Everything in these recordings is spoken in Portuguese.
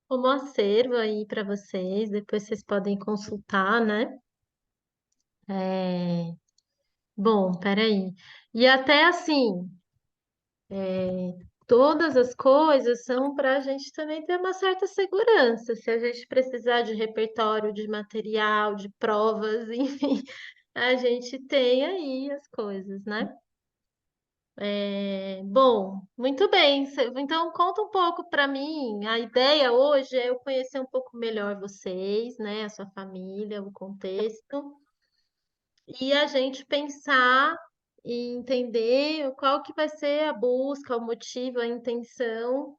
Como acervo aí para vocês, depois vocês podem consultar, né? É, bom, peraí. E até assim, todas as coisas são para a gente também ter uma certa segurança. Se a gente precisar de repertório, de material, de provas, enfim, a gente tem aí as coisas, né? Bom, muito bem. Então, conta um pouco para mim. A ideia hoje é eu conhecer um pouco melhor vocês, né? A sua família, o contexto, e a gente pensar e entender qual que vai ser a busca, o motivo, a intenção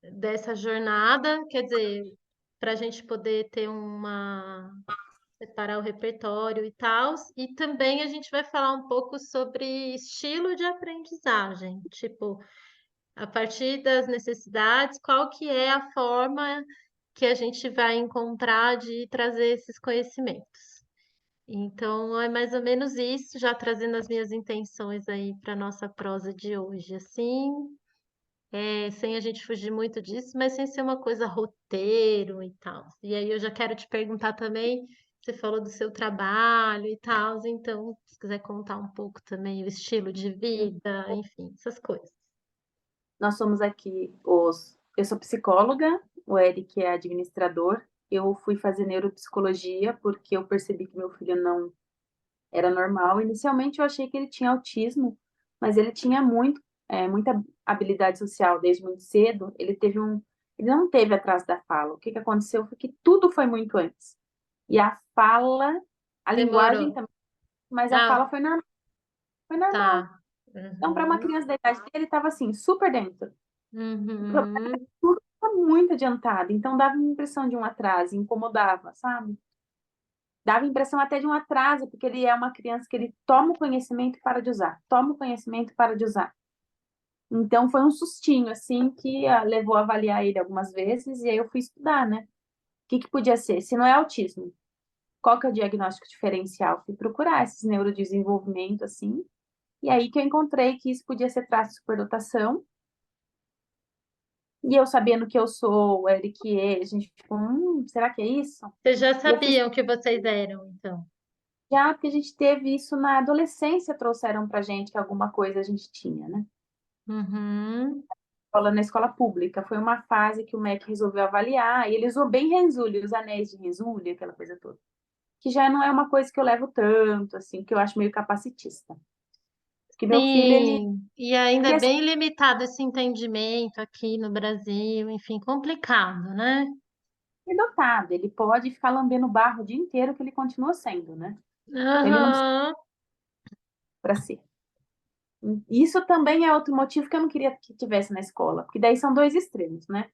dessa jornada. Quer dizer, para a gente poder ter separar o repertório e tal. E também a gente vai falar um pouco sobre estilo de aprendizagem, tipo. A partir das necessidades, qual que é a forma que a gente vai encontrar de trazer esses conhecimentos. Então, é mais ou menos isso, já trazendo as minhas intenções aí para a nossa prosa de hoje, assim, sem a gente fugir muito disso, mas sem ser uma coisa roteiro e tal. E aí eu já quero te perguntar também, você falou do seu trabalho e tal, então, se quiser contar um pouco também o estilo de vida, enfim, essas coisas. Nós somos aqui os. Eu sou psicóloga, o Eric é administrador. Eu fui fazer neuropsicologia porque eu percebi que meu filho não era normal. Inicialmente eu achei que ele tinha autismo, mas ele tinha muita habilidade social desde muito cedo. Ele não teve atraso da fala. O que que aconteceu foi que tudo foi muito antes. E a fala, a linguagem Demorou. também, mas a Ah, fala foi normal. tá. Então, para uma Uhum. criança da idade dele, ele estava assim, super dentro. O problema Uhum. estava muito adiantado, então dava a impressão de um atraso, incomodava, sabe? Dava a impressão até de um atraso, porque ele é uma criança que ele toma o conhecimento e para de usar, toma o conhecimento e para de usar. Então foi um sustinho, assim, que levou a avaliar ele algumas vezes, e aí eu fui estudar, né? O que que podia ser? Se não é autismo, qual que é o diagnóstico diferencial? Fui procurar esses neurodesenvolvimento, assim, e aí que eu encontrei que isso podia ser traço de superdotação. E eu sabendo que eu sou o Eric, a gente ficou, será que é isso? Vocês já E eu fui sabiam que vocês eram, então. já porque a gente teve isso na adolescência, trouxeram pra gente que alguma coisa a gente tinha, né? Uhum. Na escola pública, foi uma fase que o MEC resolveu avaliar, e ele usou bem Renzulli, os anéis de Renzulli, aquela coisa toda. Que já não é uma coisa que eu levo tanto, assim, que eu acho meio capacitista. Porque meu filho, Sim, e ainda ele é é bem limitado esse entendimento aqui no Brasil, enfim, complicado, né? superdotado, ele pode ficar lambendo barro o dia inteiro que ele continua sendo, né? Ele não precisa Aham. para ser. Isso também é outro motivo que eu não queria que tivesse na escola, porque daí são dois extremos, né?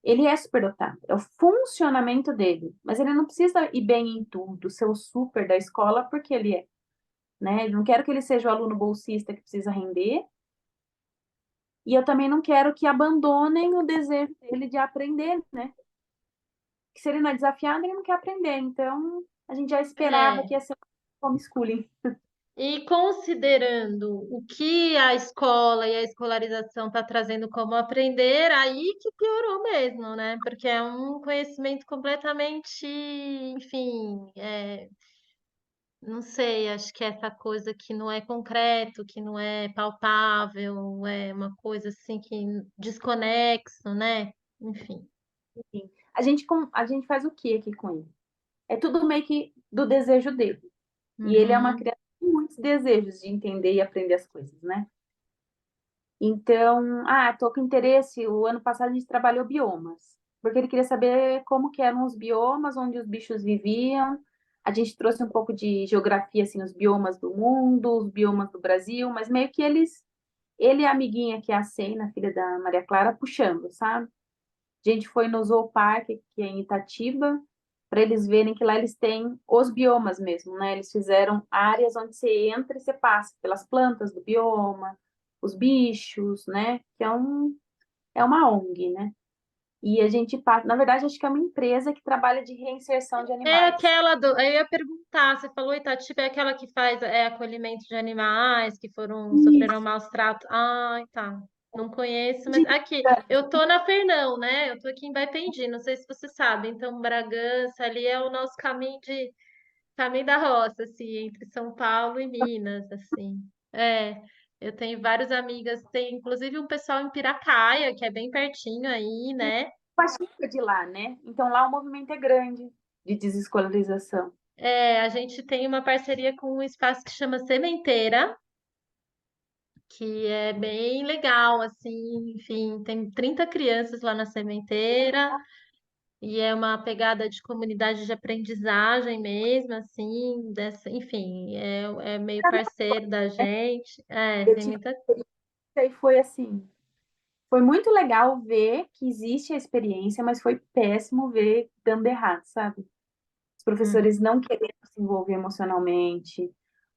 Ele é superdotado, é o funcionamento dele, mas ele não precisa ir bem em tudo, ser o super da escola, porque ele é, né? Eu não quero que ele seja o aluno bolsista que precisa render, e eu também não quero que abandonem o desejo dele de aprender, né? Que se ele não é desafiado, ele não quer aprender. Então, a gente já esperava É. que ia ser um homeschooling. E considerando o que a escola e a escolarização está trazendo como aprender, aí que piorou mesmo, né? Porque é um conhecimento completamente, enfim, não sei, acho que é essa coisa que não é concreto, que não é palpável, é uma coisa assim que desconexo, né? Enfim. Enfim, a gente faz o que aqui com ele? É tudo meio que do desejo dele. E ele é uma Uhum. criança com muitos desejos de entender e aprender as coisas, né? Então, tô com interesse. O ano passado a gente trabalhou biomas, porque ele queria saber como que eram os biomas, onde os bichos viviam. A gente trouxe um pouco de geografia, assim, os biomas do mundo, os biomas do Brasil, mas meio que ele e a amiguinha que é a Sena, filha da Maria Clara, puxando, sabe? A gente foi no Zoopark, que é em Itatiba, para eles verem que lá eles têm os biomas mesmo, né? Eles fizeram áreas onde você entra e você passa pelas plantas do bioma, os bichos, né? É uma ONG, né? E a gente passa, na verdade, acho que é uma empresa que trabalha de reinserção de É animais. aquela do. Eu ia perguntar, você falou Itatiba, é aquela que faz acolhimento de animais que foram, Isso. sofreram maus tratos. Ah, tá. Não conheço, mas De- aqui, eu tô na Fernão, né? Eu tô aqui em Baipendi, não sei se você sabe. Então, Bragança ali é o nosso caminho da roça, assim, entre São Paulo e Minas, assim. É, eu tenho várias amigas, tem inclusive um pessoal em Piracaia, que é bem pertinho aí, né? Pachuca de lá, né? Então lá o movimento é grande de desescolarização. É, a gente tem uma parceria com um espaço que chama Sementeira, que é bem legal, assim, enfim, tem 30 crianças lá na Sementeira. E é uma pegada de comunidade de aprendizagem mesmo, assim, dessa, enfim, é meio parceiro da gente. É, Eu tem tive muita. e foi assim, foi muito legal ver que existe a experiência, mas foi péssimo ver dando errado, sabe? Os Hum. professores não querendo se envolver emocionalmente,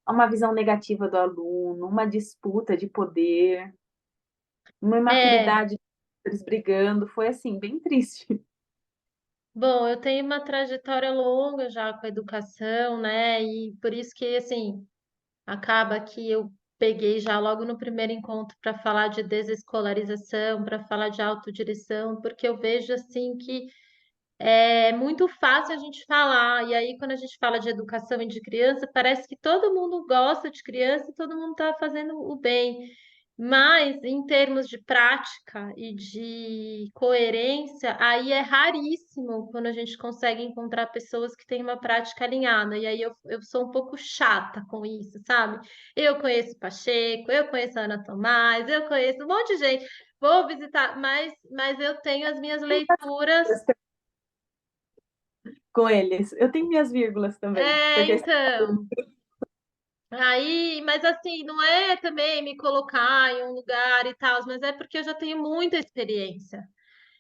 uma visão negativa do aluno, uma disputa de poder, uma É, imaturidade, eles brigando, foi assim, bem triste. bom, eu tenho uma trajetória longa já com a educação, né? E por isso que, assim, acaba que eu peguei já logo no primeiro encontro para falar de desescolarização, para falar de autodireção, porque eu vejo, assim, que é muito fácil a gente falar, e aí quando a gente fala de educação e de criança, parece que todo mundo gosta de criança e todo mundo está fazendo o bem. Mas em termos de prática e de coerência, aí é raríssimo quando a gente consegue encontrar pessoas que têm uma prática alinhada. E aí eu sou um pouco chata com isso, sabe? Eu conheço Pacheco, eu conheço a Ana Tomás, eu conheço um monte de gente. Vou visitar, mas eu tenho as minhas leituras. Com eles. Eu tenho minhas vírgulas também, É, porque então. Aí, mas assim, não é também me colocar em um lugar e tal, mas é porque eu já tenho muita experiência.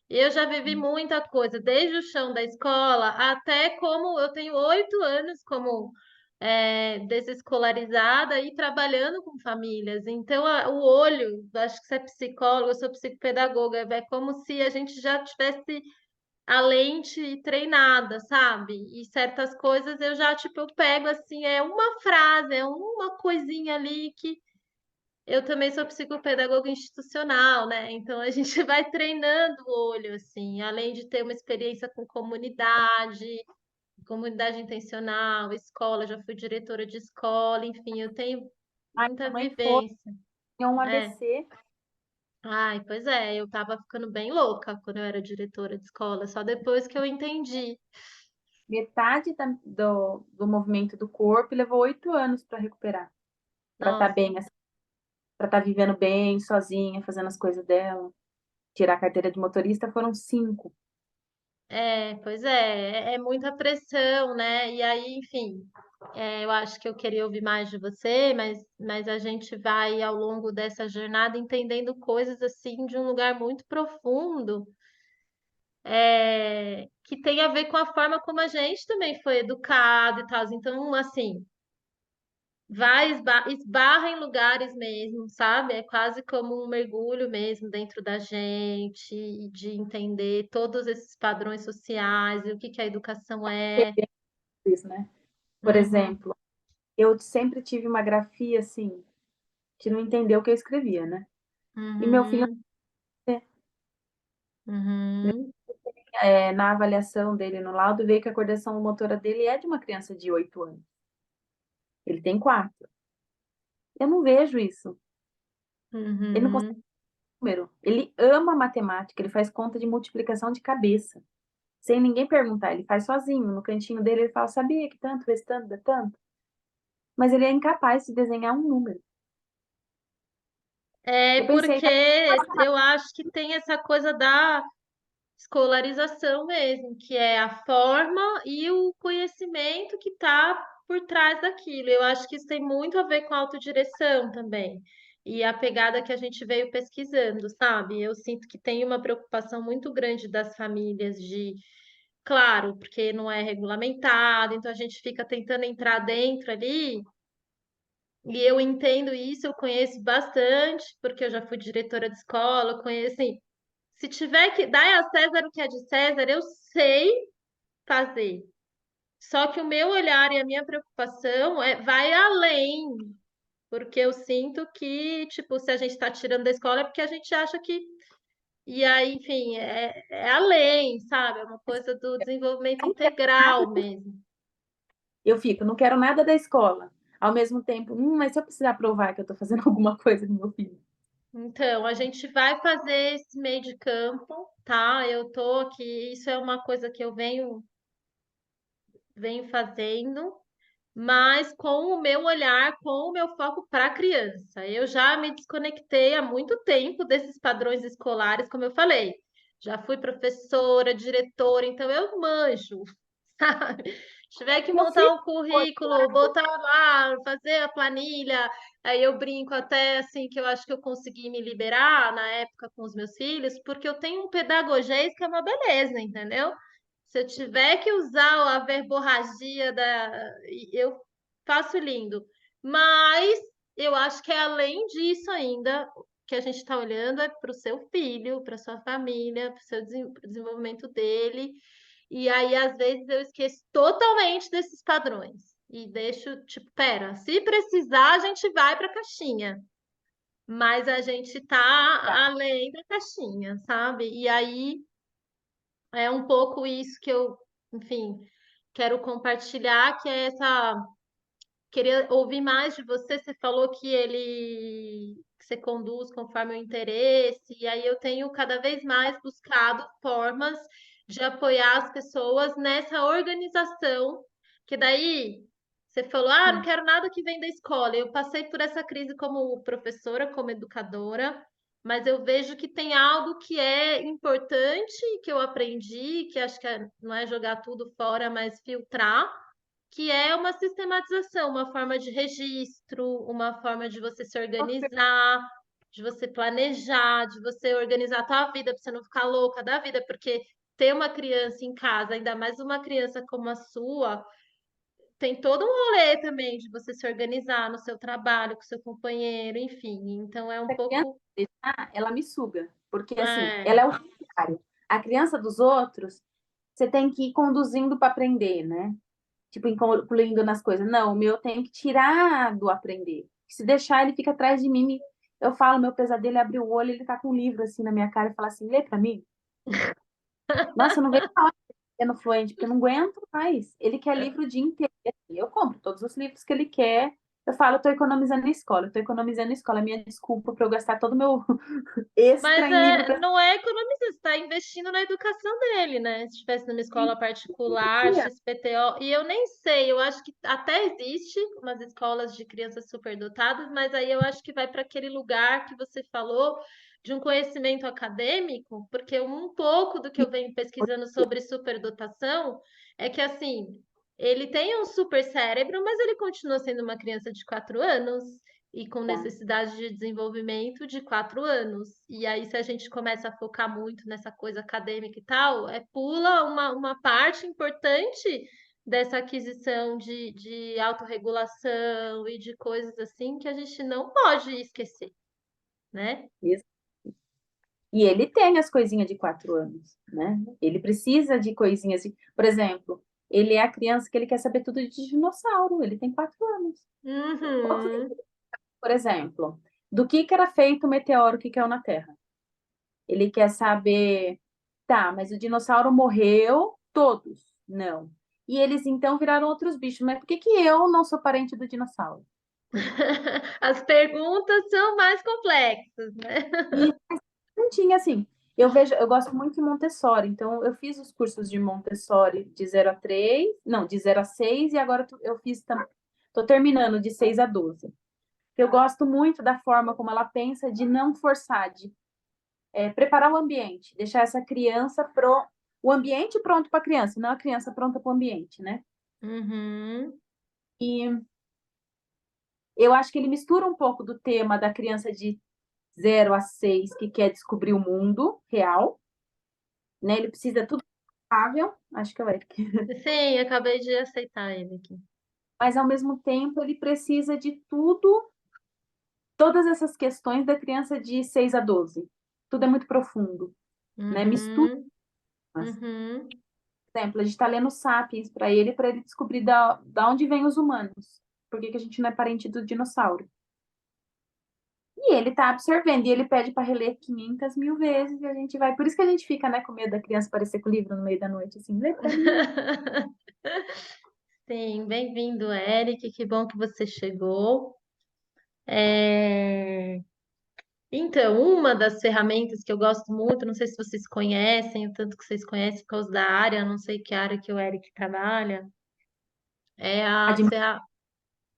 Eu já vivi muita coisa, desde o chão da escola até como eu tenho 8 anos como desescolarizada e trabalhando com famílias. Então, o olho, acho que você é psicóloga, eu sou psicopedagoga, é como se a gente já tivesse a lente treinada, sabe? E certas coisas eu já, tipo, eu pego assim, é uma frase, é uma coisinha ali que eu também sou psicopedagoga institucional, né? Então a gente vai treinando o olho, assim, além de ter uma experiência com comunidade intencional, escola, já fui diretora de escola, enfim, eu tenho ai, muita minha mãe foi, vivência. tinha um É. AVC, Ai, pois é, eu tava ficando bem louca quando eu era diretora de escola, só depois que eu entendi. metade do movimento do corpo e levou 8 anos para recuperar, para estar Nossa. bem, assim, para estar vivendo bem, sozinha, fazendo as coisas dela. Tirar a carteira de motorista foram 5. É, pois é muita pressão, né? E aí, enfim, eu acho que eu queria ouvir mais de você, mas a gente vai ao longo dessa jornada entendendo coisas assim de um lugar muito profundo, que tem a ver com a forma como a gente também foi educado e tal. Então, assim, esbarra em lugares mesmo, sabe? É quase como um mergulho mesmo dentro da gente, e de entender todos esses padrões sociais e o que que a educação é. Isso, né? Por Uhum, exemplo, eu sempre tive uma grafia assim, que não entendeu o que eu escrevia, né? E meu filho, uhum, uhum. na avaliação dele no laudo, veio que a coordenação motora dele é de uma criança de 8 anos. Ele tem 4. Eu não vejo isso. Ele não consegue Uhum. número. Ele ama matemática, ele faz conta de multiplicação de cabeça, sem ninguém perguntar. Ele faz sozinho, no cantinho dele, ele fala: sabia que tanto vezes tanto dá tanto? Mas ele é incapaz de desenhar um número. É Eu pensei, porque eu acho que tem essa coisa da escolarização mesmo, que é a forma e o conhecimento que está por trás daquilo. Eu acho que isso tem muito a ver com a autodireção também. E a pegada que a gente veio pesquisando, sabe? Eu sinto que tem uma preocupação muito grande das famílias de, claro, porque não é regulamentado, então a gente fica tentando entrar dentro ali. E eu entendo isso, eu conheço bastante, porque eu já fui diretora de escola, eu conheço, assim, se tiver que dar a César o que é de César, eu sei fazer. Só que o meu olhar e a minha preocupação vai além. Porque eu sinto que, tipo, se a gente está tirando da escola é porque a gente acha que. E aí, enfim, é além, sabe? É uma coisa do desenvolvimento Não quero nada, integral mesmo. eu fico, não quero nada da escola. Ao mesmo tempo, mas se eu precisar provar que eu estou fazendo alguma coisa no meu filho. Então, a gente vai fazer esse meio de campo, tá? Eu tô aqui, isso é uma coisa que eu venho fazendo, mas com o meu olhar, com o meu foco para a criança. Eu já me desconectei há muito tempo desses padrões escolares, como eu falei. Já fui professora, diretora, então eu manjo, sabe? Se tiver que Meu montar filho um foi, currículo, botar lá, fazer a planilha, aí eu brinco até assim que eu acho que eu consegui me liberar na época com os meus filhos, porque eu tenho um pedagogês que é uma beleza, entendeu? Se eu tiver que usar a verborragia eu faço lindo. Mas eu acho que é além disso ainda que a gente está olhando é para o seu filho, para sua família, para o seu desenvolvimento dele. E aí, às vezes, eu esqueço totalmente desses padrões. E deixo, tipo, pera, se precisar, a gente vai para a caixinha. Mas a gente tá além da caixinha, sabe? E aí é um pouco isso que eu, enfim, quero compartilhar, que é essa. Queria ouvir mais de você. Você falou que você conduz conforme o interesse, e aí eu tenho cada vez mais buscado formas de apoiar as pessoas nessa organização, que daí você falou, ah, não quero nada que vem da escola. Eu passei por essa crise como professora, como educadora, mas eu vejo que tem algo que é importante, que eu aprendi, que acho que não é jogar tudo fora, mas filtrar, que é uma sistematização, uma forma de registro, uma forma de você se organizar, de você planejar, de você organizar a tua vida, para você não ficar louca da vida, porque ter uma criança em casa, ainda mais uma criança como a sua, tem todo um rolê também de você se organizar no seu trabalho, com seu companheiro, enfim. Então é um a criança pouco. deixar, ela me suga, porque assim, ela É. é o contrário. A criança dos outros, você tem que ir conduzindo para aprender, né? Tipo, incluindo nas coisas. Não, o meu tem que tirar do aprender. Se deixar, ele fica atrás de mim. Eu falo, meu pesadelo é abrir o olho, ele tá com um livro assim na minha cara e fala assim, lê para mim. Nossa, eu não vejo a hora de ler no Fluente, porque eu não aguento mais. Ele quer livro o dia inteiro. Eu compro todos os livros que ele quer. Eu falo, eu tô economizando na escola, eu tô economizando na escola. Minha desculpa para eu gastar todo o meu extra Mas em livro para não é economizar, você está investindo na educação dele, né? Se estivesse numa escola particular, criança. XPTO, e eu nem sei, eu acho que até existe umas escolas de crianças superdotadas, mas aí eu acho que vai para aquele lugar que você falou de um conhecimento acadêmico, porque um pouco do que eu venho pesquisando sobre superdotação é que assim, ele tem um super cérebro, mas ele continua sendo uma criança de 4 anos e com necessidade de desenvolvimento de 4 anos. E aí, se a gente começa a focar muito nessa coisa acadêmica e tal, pula uma parte importante dessa aquisição de autorregulação e de coisas assim que a gente não pode esquecer, né? E ele tem as coisinhas de 4 anos, né? Ele precisa de coisinhas de... Por exemplo, ele é a criança que ele quer saber tudo de dinossauro. Ele tem 4 anos. Uhum. Por exemplo, do que era feito o meteoro que caiu na Terra. Ele quer saber... Tá, mas o dinossauro morreu? Todos? Não. E eles então viraram outros bichos. Mas por que que eu não sou parente do dinossauro? As perguntas são mais complexas, né? E não tinha assim. Eu vejo, eu gosto muito de Montessori, então eu fiz os cursos de Montessori de 0 a 3, não, de 0 a 6, e agora eu fiz, tô terminando de 6 a 12. Eu gosto muito da forma como ela pensa de não forçar, de preparar o ambiente, deixar essa criança o ambiente pronto para a criança, não a criança pronta para o ambiente, né? Uhum. E eu acho que ele mistura um pouco do tema da criança de 0 a 6 que quer descobrir o mundo real, né? Ele precisa tudo estável, acho que é o Eric. Sim, acabei de aceitar ele aqui. Mas ao mesmo tempo ele precisa de tudo, todas essas questões da criança de 6 a 12. Tudo é muito profundo, né? Mistura. Uhum. Uhum. Por exemplo, a gente está lendo Sapiens para ele descobrir da onde vêm os humanos. Por que que a gente não é parente do dinossauro? E ele tá absorvendo, e ele pede para reler 500 mil vezes, e a gente vai. Por isso que a gente fica, né, com medo da criança aparecer com o livro no meio da noite, assim, lê pra mim. Sim, bem-vindo, Eric. Que bom que você chegou. É, Então, uma das ferramentas que eu gosto muito, não sei se vocês conhecem, o tanto que vocês conhecem por causa da área, não sei que área que o Eric trabalha, é a Admi-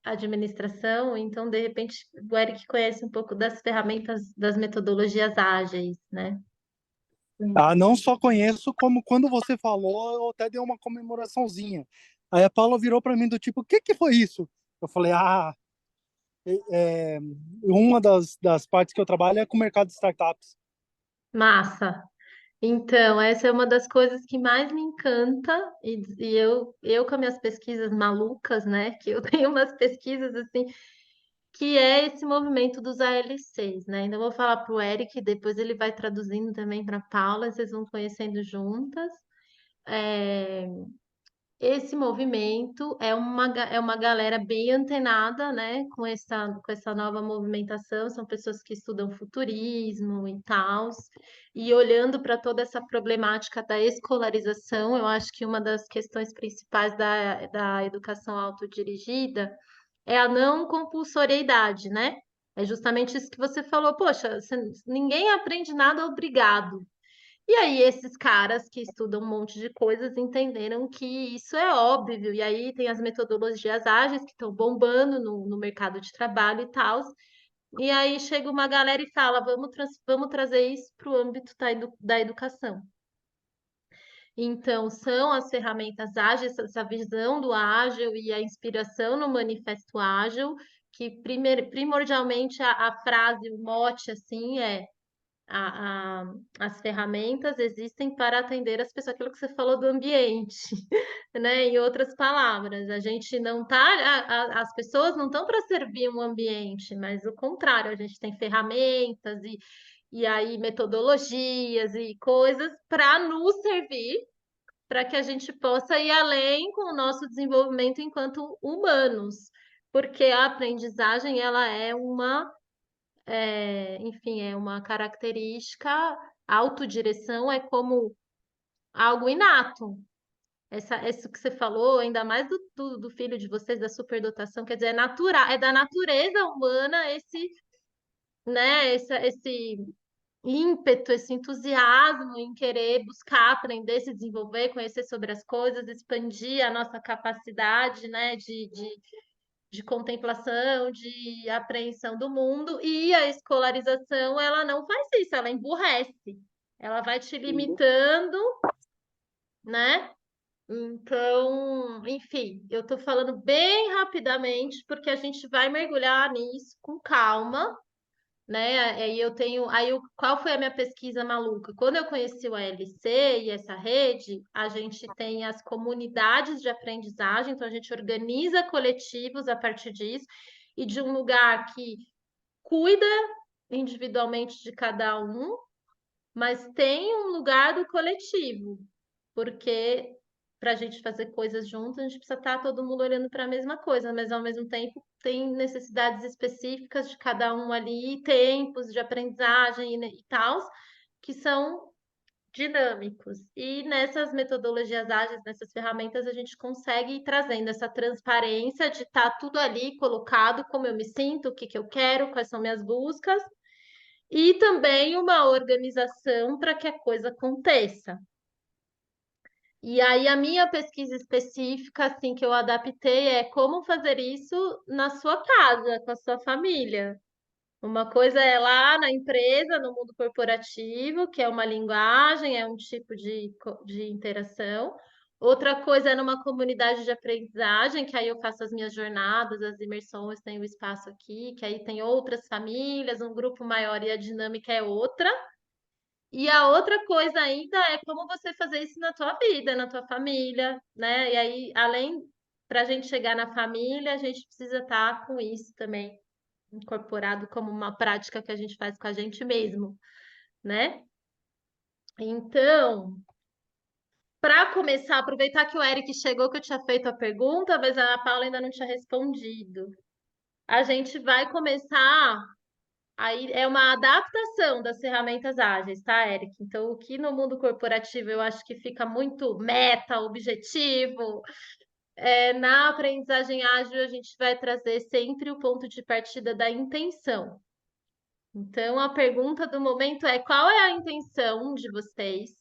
administração. Então, de repente, o Eric conhece um pouco das ferramentas, das metodologias ágeis, né? Ah, não só conheço, como quando você falou, eu até dei uma comemoraçãozinha. Aí a Paula virou para mim do tipo, o que que foi isso? Eu falei, é, uma das partes que eu trabalho é com o mercado de startups. Massa. Então, essa é uma das coisas que mais me encanta, e eu com as minhas pesquisas malucas, né? Que eu tenho umas pesquisas assim, que é esse movimento dos ALCs, né? Então, eu vou falar para o Eric, depois ele vai traduzindo também para a Paula, vocês vão conhecendo juntas. É, Esse movimento é uma galera bem antenada, né, com essa nova movimentação, são pessoas que estudam futurismo e tal, e olhando para toda essa problemática da escolarização, eu acho que uma das questões principais da educação autodirigida é a não compulsoriedade, né? É justamente isso que você falou, poxa, ninguém aprende nada obrigado. E aí, esses caras que estudam um monte de coisas entenderam que isso é óbvio. E aí, tem as metodologias ágeis que estão bombando no mercado de trabalho e tal. E aí, chega uma galera e fala: vamos trazer isso para o âmbito da educação. Então, são as ferramentas ágeis, essa visão do ágil e a inspiração no manifesto ágil, que primordialmente a frase, o mote, assim, é a, a- as ferramentas existem para atender as pessoas, aquilo que você falou do ambiente, né? Em outras palavras, a gente não tá, as pessoas não estão para servir um ambiente, mas o contrário, a gente tem ferramentas e aí metodologias e coisas para nos servir, para que a gente possa ir além com o nosso desenvolvimento enquanto humanos, porque a aprendizagem ela é enfim, é uma característica, a autodireção é como algo inato. Isso que você falou, ainda mais do filho de vocês, da superdotação, quer dizer, é natural, é da natureza humana esse ímpeto, esse entusiasmo em querer buscar, aprender, se desenvolver, conhecer sobre as coisas, expandir a nossa capacidade, né, de contemplação, de apreensão do mundo, e a escolarização, ela não faz isso, ela emburrece, ela vai te limitando, né? Então, enfim, eu tô falando bem rapidamente, porque a gente vai mergulhar nisso com calma, né? Qual foi a minha pesquisa maluca? Quando eu conheci o ALC e essa rede, a gente tem as comunidades de aprendizagem, então a gente organiza coletivos a partir disso, e de um lugar que cuida individualmente de cada um, mas tem um lugar do coletivo, porque para a gente fazer coisas juntos, a gente precisa estar todo mundo olhando para a mesma coisa, mas ao mesmo tempo tem necessidades específicas de cada um ali, tempos de aprendizagem e tal, que são dinâmicos. E nessas metodologias ágeis, nessas ferramentas, a gente consegue ir trazendo essa transparência de estar tudo ali colocado, como eu me sinto, o que que eu quero, quais são minhas buscas, e também uma organização para que a coisa aconteça. E aí a minha pesquisa específica, assim, que eu adaptei é como fazer isso na sua casa, com a sua família. Uma coisa é lá na empresa, no mundo corporativo, que é uma linguagem, é um tipo de interação. Outra coisa é numa comunidade de aprendizagem, que aí eu faço as minhas jornadas, as imersões, tenho o espaço aqui, que aí tem outras famílias, um grupo maior e a dinâmica é outra. E a outra coisa ainda é como você fazer isso na tua vida, na tua família, né? E aí, além para a gente chegar na família, a gente precisa estar com isso também incorporado como uma prática que a gente faz com a gente mesmo, né? Então, para começar, aproveitar que o Eric chegou, que eu tinha feito a pergunta, mas a Paula ainda não tinha respondido. A gente vai começar Aí é uma adaptação das ferramentas ágeis, tá, Eric? Então, o que no mundo corporativo eu acho que fica muito meta, objetivo, na aprendizagem ágil a gente vai trazer sempre o ponto de partida da intenção. Então, a pergunta do momento é: qual é a intenção de vocês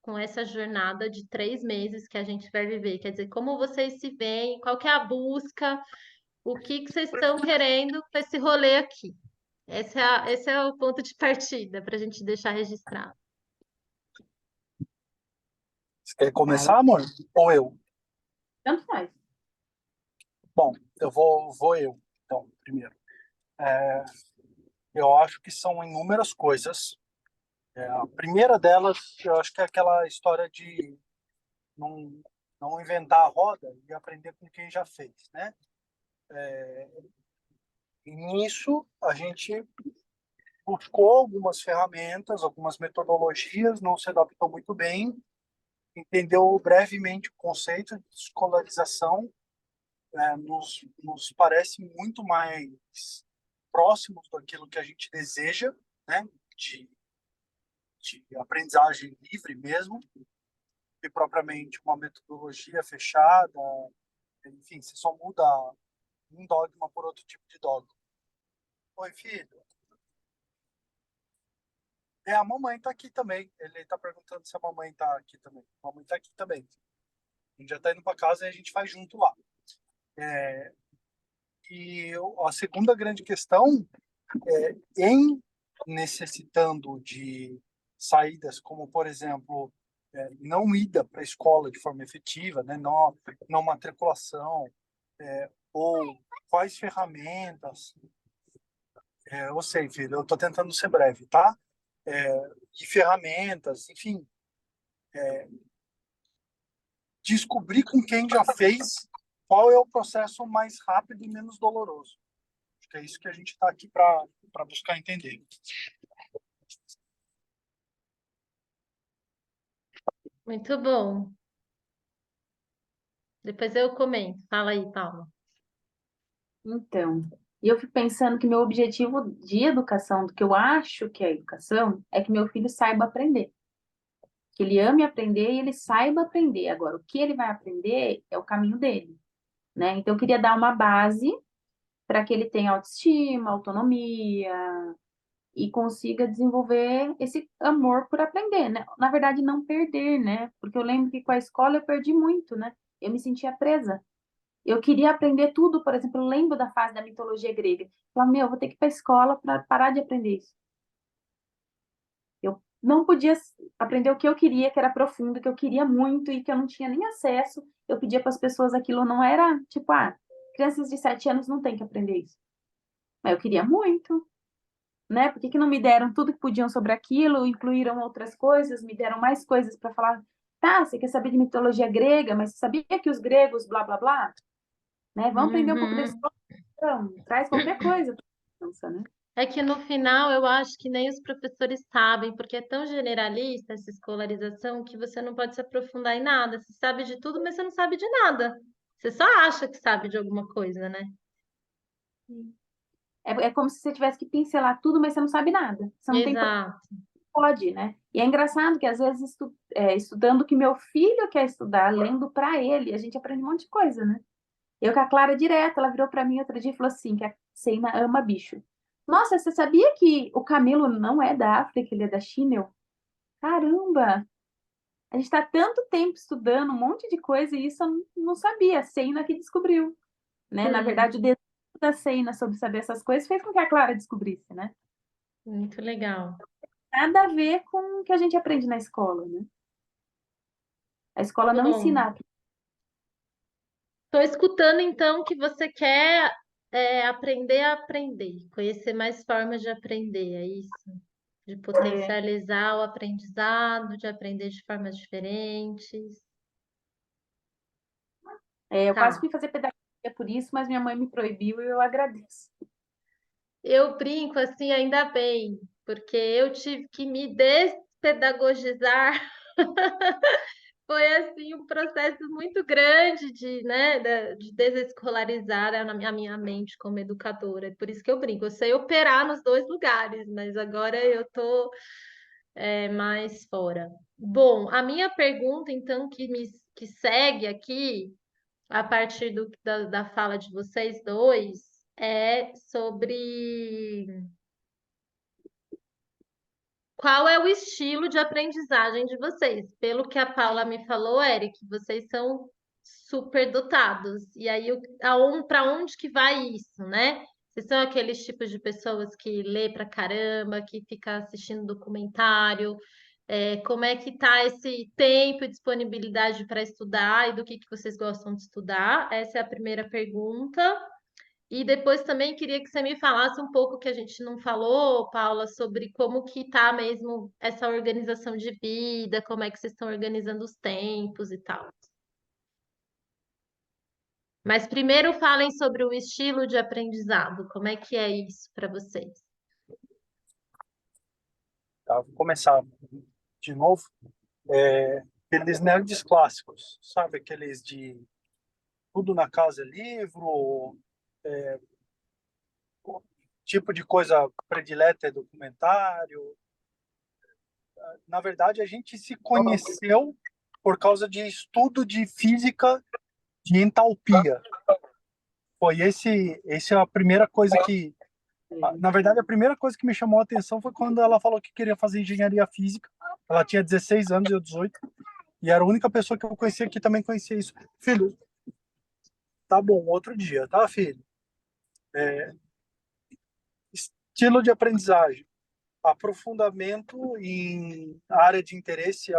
com essa jornada de 3 meses que a gente vai viver? Quer dizer, como vocês se veem, qual que é a busca, o que vocês estão querendo com esse rolê aqui? Esse é o ponto de partida para a gente deixar registrado. Você quer começar, amor? Ou eu? Tanto faz. Bom, vou eu, então, primeiro. Eu acho que são inúmeras coisas. A primeira delas, eu acho que é aquela história de não, não inventar a roda e aprender com quem já fez, né? E nisso, a gente buscou algumas ferramentas, algumas metodologias, não se adaptou muito bem, entendeu brevemente o conceito de escolarização, nos parece muito mais próximos daquilo que a gente deseja, né? De, de aprendizagem livre mesmo, e propriamente uma metodologia fechada. Enfim, você só muda um dogma por outro tipo de dogma. Oi, filho. A mamãe tá aqui também. Ele tá perguntando se a mamãe tá aqui também. A mamãe tá aqui também. A gente já tá indo para casa e a gente faz junto lá. A segunda grande questão em necessitando de saídas, como, por exemplo, não ida para a escola de forma efetiva, né? Não matriculação, ou quais ferramentas. Eu sei, filho, eu estou tentando ser breve, tá? De ferramentas, enfim, descobrir com quem já fez qual é o processo mais rápido e menos doloroso. Acho que é isso que a gente está aqui para buscar entender. Muito bom. Depois eu comento. Fala aí, Paula. Então, e eu fico pensando que meu objetivo de educação, do que eu acho que é educação, é que meu filho saiba aprender. Que ele ame aprender e ele saiba aprender. Agora, o que ele vai aprender é o caminho dele, né? Então, eu queria dar uma base para que ele tenha autoestima, autonomia e consiga desenvolver esse amor por aprender, né? Na verdade, não perder, né? Porque eu lembro que com a escola eu perdi muito, né? Eu me sentia presa. Eu queria aprender tudo, por exemplo, eu lembro da fase da mitologia grega. Falava, meu, eu vou ter que ir para a escola para parar de aprender isso. Eu não podia aprender o que eu queria, que era profundo, que eu queria muito e que eu não tinha nem acesso. Eu pedia para as pessoas aquilo, não era tipo, crianças de 7 anos não têm que aprender isso. Mas eu queria muito, né? Por que que não me deram tudo que podiam sobre aquilo, incluíram outras coisas, me deram mais coisas para falar, tá, você quer saber de mitologia grega, mas você sabia que os gregos, blá, blá, blá, né? Vamos aprender um pouco da Uhum. história, então, traz qualquer coisa para criança, né? É que no final eu acho que nem os professores sabem, porque é tão generalista essa escolarização que você não pode se aprofundar em nada. Você sabe de tudo, mas você não sabe de nada. Você só acha que sabe de alguma coisa, né? É como se você tivesse que pincelar tudo, mas você não sabe nada. Você não tem Exato. pode, né? E é engraçado que às vezes estudando o que meu filho quer estudar, lendo para ele, a gente aprende um monte de coisa, né? Eu com a Clara direto, ela virou para mim outro dia e falou assim, que a Seina ama bicho. Nossa, você sabia que o camelo não é da África, ele é da China? Caramba! A gente está tanto tempo estudando um monte de coisa e isso eu não sabia. A Seina que descobriu, né? Na verdade, o desejo da Seina sobre saber essas coisas fez com que a Clara descobrisse, né? Muito legal. Nada a ver com o que a gente aprende na escola, né? A escola não Bom, ensina. estou escutando então que você quer aprender a aprender, conhecer mais formas de aprender, é isso? De potencializar o aprendizado, de aprender de formas diferentes. Eu quase Tá. fui fazer pedagogia por isso, mas minha mãe me proibiu e eu agradeço. Eu brinco assim, ainda bem, porque eu tive que me despedagogizar foi assim um processo muito grande de, né, de desescolarizar a minha mente como educadora. É por isso que eu brinco, eu sei operar nos dois lugares, mas agora eu tô mais fora. Bom, a minha pergunta, então, que segue aqui, a partir da fala de vocês dois, é sobre qual é o estilo de aprendizagem de vocês? Pelo que a Paula me falou, Eric, vocês são superdotados. E aí, para onde que vai isso, né? Vocês são aqueles tipos de pessoas que lê pra caramba, que fica assistindo documentário. Como é que tá esse tempo e disponibilidade para estudar e do que vocês gostam de estudar? Essa é a primeira pergunta. E depois também queria que você me falasse um pouco que a gente não falou, Paula, sobre como que tá mesmo essa organização de vida, como é que vocês estão organizando os tempos e tal. Mas primeiro falem sobre o estilo de aprendizado, como é que é isso para vocês? Tá? Vou começar de novo. Aqueles nerds clássicos, sabe? Aqueles de tudo na casa é livro, tipo de coisa predileta é documentário. Na verdade, a gente se conheceu por causa de estudo de física de entalpia. Foi esse é a primeira coisa que, na verdade, a primeira coisa que me chamou a atenção foi quando ela falou que queria fazer engenharia física. Ela tinha 16 anos, eu 18, e era a única pessoa que eu conhecia que também conhecia isso. Filho, tá bom, outro dia, tá, filho? Estilo de aprendizagem, aprofundamento em área de interesse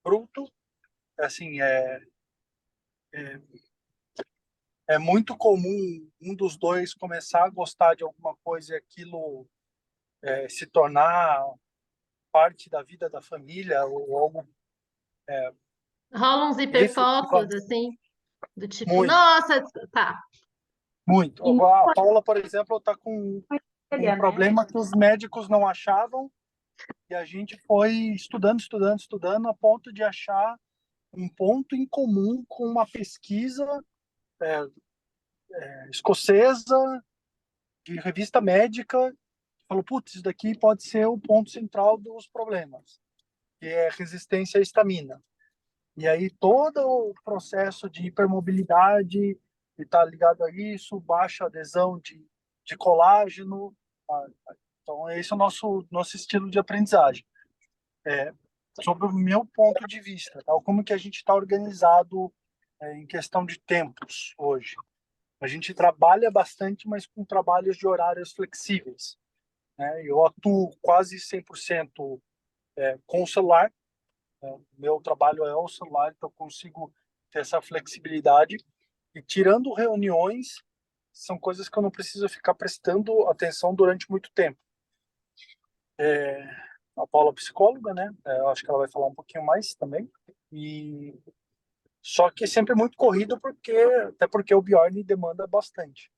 bruto, assim, é muito comum um dos dois começar a gostar de alguma coisa e aquilo se tornar parte da vida da família ou algo Rolam uns hiperfocos, efetivamente. assim, do tipo, Muito, nossa, tá. muito. E não A Paula, por exemplo, está com um olha, né? problema que os médicos não achavam e a gente foi estudando, estudando, estudando a ponto de achar um ponto em comum com uma pesquisa escocesa de revista médica, falou, putz, isso daqui pode ser o ponto central dos problemas, que é resistência à histamina. E aí todo o processo de hipermobilidade está ligado a isso, baixa adesão de colágeno. Então, esse é o nosso estilo de aprendizagem. Sobre o meu ponto de vista, tá? Como que a gente está organizado em questão de tempos hoje. A gente trabalha bastante, mas com trabalhos de horários flexíveis, né? Eu atuo quase 100% com o celular. Meu trabalho é o celular, então eu consigo ter essa flexibilidade. E tirando reuniões, são coisas que eu não preciso ficar prestando atenção durante muito tempo. A Paula é psicóloga, né? Eu acho que ela vai falar um pouquinho mais também. E só que é sempre muito corrido até porque o Bjorn demanda bastante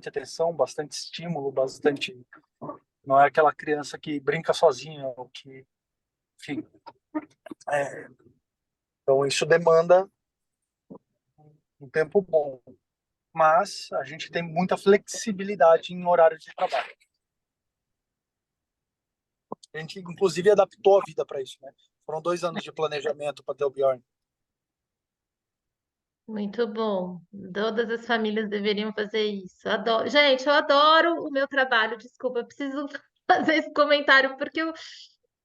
atenção, bastante estímulo, bastante. Não é aquela criança que brinca sozinha, ou que, enfim. Então isso demanda um tempo bom, mas a gente tem muita flexibilidade em horário de trabalho. A gente inclusive adaptou a vida para isso, né? Foram 2 anos de planejamento para ter o Bjorn. Muito bom. Todas as famílias deveriam fazer isso. Adoro. Gente, eu adoro o meu trabalho. Desculpa, eu preciso fazer esse comentário porque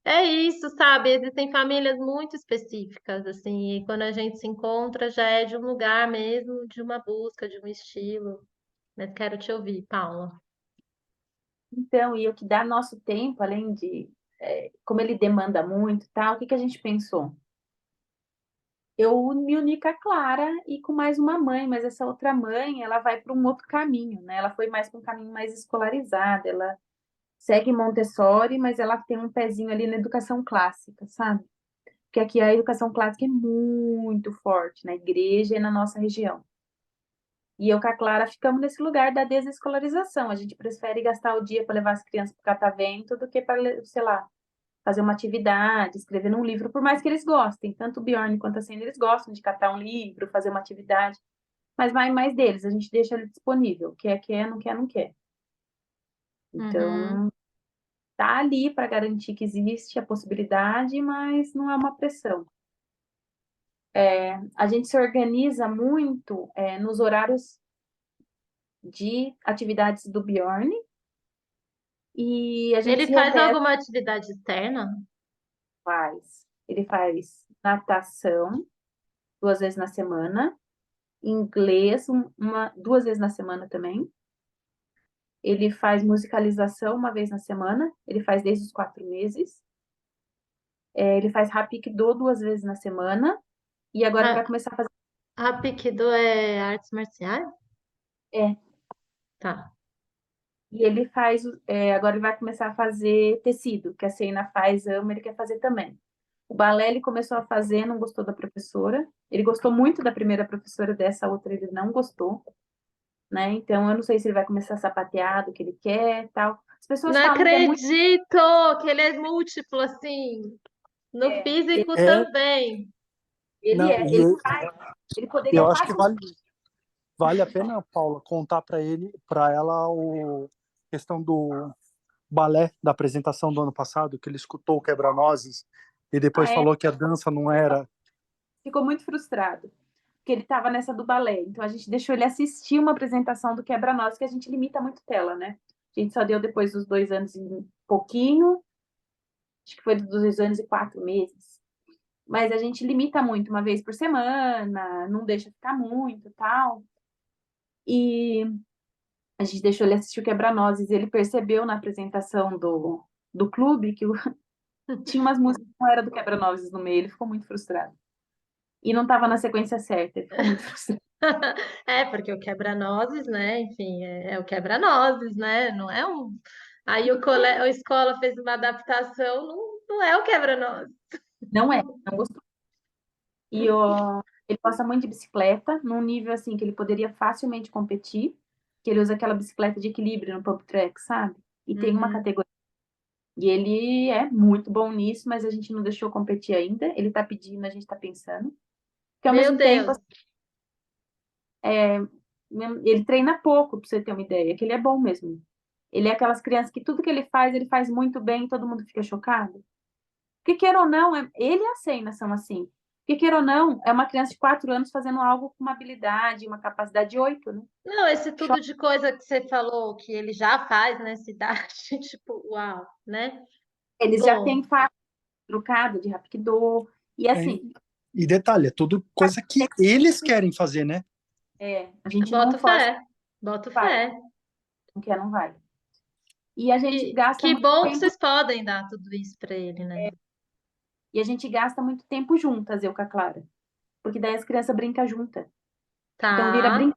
é isso, sabe? Existem famílias muito específicas, assim, e quando a gente se encontra já é de um lugar mesmo, de uma busca, de um estilo. Mas quero te ouvir, Paula. Então, e o que dá nosso tempo, além de como ele demanda muito, e tal, o que que a gente pensou? Eu me uni com a Clara e com mais uma mãe, mas essa outra mãe, ela vai para um outro caminho, né? Ela foi mais para um caminho mais escolarizado, ela segue Montessori, mas ela tem um pezinho ali na educação clássica, sabe? Porque aqui a educação clássica é muito forte na igreja e na nossa região. E eu com a Clara ficamos nesse lugar da desescolarização. A gente prefere gastar o dia para levar as crianças para o catavento do que para, sei lá, fazer uma atividade, escrever um livro, por mais que eles gostem, tanto o Bjorn quanto a Cinder, eles gostam de catar um livro, fazer uma atividade, mas vai mais deles, a gente deixa ele disponível, quer, não quer, não quer. Uhum. Então, tá ali para garantir que existe a possibilidade, mas não é uma pressão. A gente se organiza muito nos horários de atividades do Bjorn e a gente Ele se faz reveza, alguma atividade externa? faz. Ele faz natação 2 vezes na semana, inglês 2 vezes na semana também. Ele faz musicalização 1 vez na semana, ele faz desde os 4 meses. Ele faz Hapkido 2 vezes na semana e agora ele vai A, começar a fazer. Hapkido é artes marciais? É, Tá. e ele faz, agora ele vai começar a fazer tecido, que a Seina faz, ama, ele quer fazer também. O balé ele começou a fazer, não gostou da professora. Ele gostou muito da primeira professora, dessa outra ele não gostou, né? Então eu não sei se ele vai começar a sapatear do que ele quer, tal. As pessoas Não falam que é muito, acredito que ele é múltiplo, assim. No ele, físico É, também. não, ele faz, ele poderia eu acho que fácil. vale a pena, Paula, contar para ela o questão do balé da apresentação do ano passado, que ele escutou o Quebra-Nozes e depois Ah, é? falou que a dança não era. Ficou muito frustrado, porque ele estava nessa do balé. Então a gente deixou ele assistir uma apresentação do Quebra-Nós, que a gente limita muito tela, né? A gente só deu depois dos 2 anos e um pouquinho, acho que foi dos 2 anos e 4 meses. Mas a gente limita muito, 1 vez por semana, não deixa ficar muito tal. E a gente deixou ele assistir o Quebra-Nozes e ele percebeu na apresentação do clube que tinha umas músicas que não era do Quebra-Nozes no meio, ele ficou muito frustrado. E não estava na sequência certa, ele ficou muito frustrado. É, porque o quebra-nozes, né? Enfim, é o quebra-nozes, né? Não é um. Aí a escola fez uma adaptação, não é o quebra-nozes. Não é, não gostou. E ele gosta muito de bicicleta, num nível assim que ele poderia facilmente competir, que ele usa aquela bicicleta de equilíbrio no pump track, sabe? E tem uma Uhum. categoria. E ele é muito bom nisso, mas a gente não deixou competir ainda. Ele tá pedindo, a gente tá pensando. Que ao Meu mesmo tempo, Deus. assim, ele treina pouco, pra você ter uma ideia, que ele é bom mesmo. Ele é aquelas crianças que tudo que ele faz muito bem, e todo mundo fica chocado. Porque, queira ou não, ele e a Senna são assim. Porque, queira ou não, é uma criança de 4 anos fazendo algo com uma habilidade, uma capacidade de 8, né? Não, esse Choca. tudo de coisa que você falou que ele já faz nessa idade, tipo, uau, né? Eles já têm Bom, faixa trocada de Rapkido. E É, assim, e detalhe, é tudo coisa que eles querem fazer, né? a gente não boto força, fé, boto vai, fé. não quer, não vai. E a gente gasta Que muito bom que tempo, vocês podem dar tudo isso para ele, né? e a gente gasta muito tempo juntas, eu com a Clara. Porque daí as crianças brincam juntas. Então vira Tá. brincar,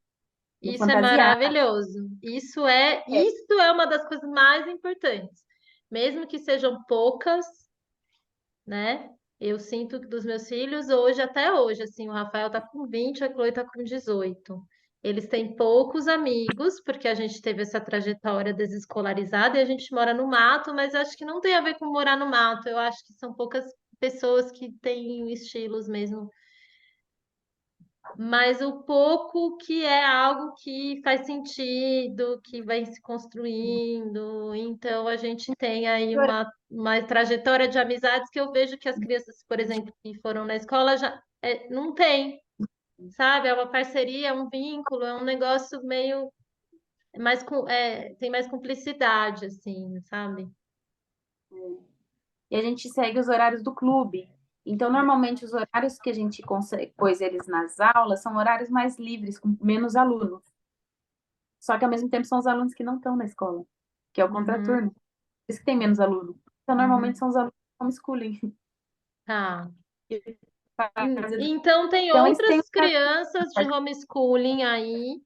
Isso é fantasiar. maravilhoso. É, Isso é uma das coisas mais importantes. Mesmo que sejam poucas, né? Eu sinto que dos meus filhos, hoje, até hoje, assim, o Rafael tá com 20, a Chloe tá com 18. Eles têm poucos amigos, porque a gente teve essa trajetória desescolarizada e a gente mora no mato, mas acho que não tem a ver com morar no mato. Eu acho que são poucas pessoas que têm estilos mesmo, mas o pouco que é algo que faz sentido, que vai se construindo. Então, a gente tem aí uma trajetória de amizades que eu vejo que as crianças, por exemplo, que foram na escola, já não tem, sabe? É uma parceria, é um vínculo, é um negócio meio tem mais cumplicidade, assim, sabe? e a gente segue os horários do clube. Então, normalmente, os horários que a gente consegue, pôs eles nas aulas são horários mais livres, com menos alunos. Só que, ao mesmo tempo, são os alunos que não estão na escola, que é o Uhum, contraturno. Por isso que tem menos aluno. Então, normalmente, uhum. são os alunos de homeschooling. Tá. Então, tem Então, eles têm outras crianças de homeschooling aí.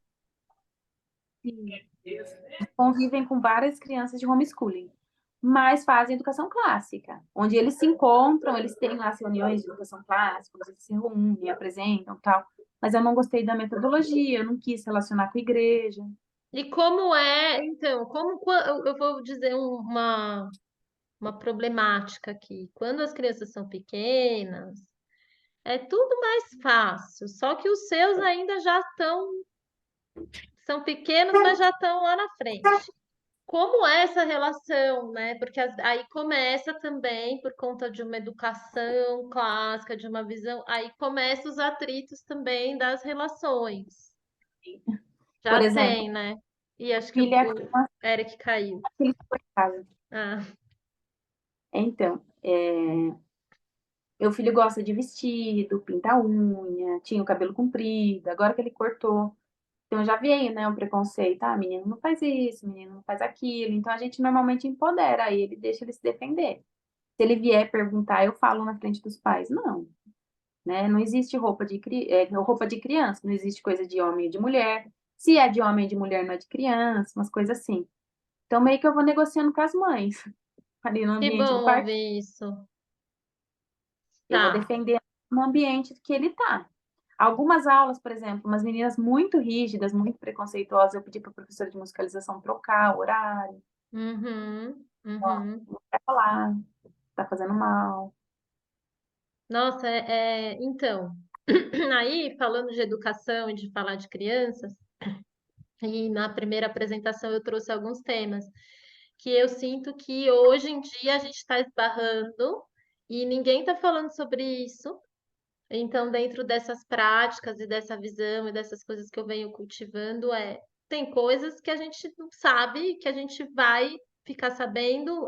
convivem com várias crianças de homeschooling, mas fazem educação clássica, onde eles se encontram, eles têm lá as reuniões de educação clássica, eles se reúnem, apresentam tal. Mas eu não gostei da metodologia, eu não quis relacionar com a igreja. E como é, então, eu vou dizer uma. uma problemática aqui. Quando as crianças são pequenas, é tudo mais fácil, só que os seus ainda já são pequenos, mas já estão lá na frente. Como é essa relação, né? Porque aí começa também, por conta de uma educação clássica, de uma visão, aí começam os atritos também das relações. Por Já exemplo, tem, né? E acho que filho é a o criança Eric caiu. que ele foi em casa. Ah, Então, meu filho gosta de vestido, pinta a unha, tinha o cabelo comprido, agora que ele cortou. Então já veio, né, um preconceito, ah, menino não faz isso, menino não faz aquilo. Então a gente normalmente empodera ele, deixa ele se defender. Se ele vier perguntar, eu falo na frente dos pais, não, né? Não existe roupa de criança, não existe coisa de homem e de mulher. Se é de homem e de mulher, não é de criança, umas coisas assim. Então meio que eu vou negociando com as mães ali no que ambiente do bom parque. ouvir isso. Eu vou Tá. defender no ambiente que ele tá. Algumas aulas, por exemplo, umas meninas muito rígidas, muito preconceituosas, eu pedi para a professora de musicalização trocar o horário. Uhum, Ó, uhum. não vai falar, tá fazendo mal. Nossa, então, aí falando de educação e de falar de crianças, e na primeira apresentação eu trouxe alguns temas que eu sinto que hoje em dia a gente está esbarrando e ninguém está falando sobre isso. Então, dentro dessas práticas e dessa visão e dessas coisas que eu venho cultivando, tem coisas que a gente não sabe, que a gente vai ficar sabendo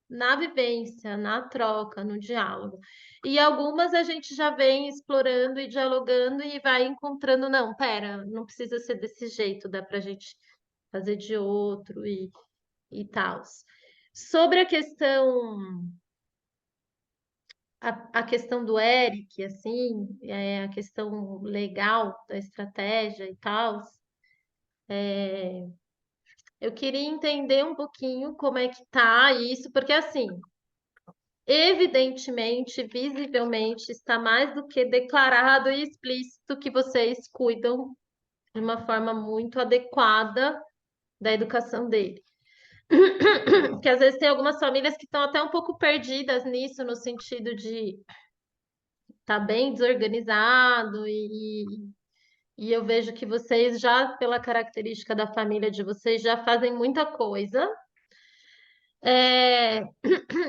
na vivência, na troca, no diálogo. E algumas a gente já vem explorando e dialogando e vai encontrando, não, pera, não precisa ser desse jeito, dá para a gente fazer de outro e tal. Sobre a questão do Eric, assim, a questão legal da estratégia e tal, eu queria entender um pouquinho como é que tá isso, porque assim, evidentemente, visivelmente, está mais do que declarado e explícito que vocês cuidam de uma forma muito adequada da educação dele. Porque às vezes tem algumas famílias que estão até um pouco perdidas nisso, no sentido de estar bem desorganizado e eu vejo que vocês já, pela característica da família de vocês, já fazem muita coisa. É,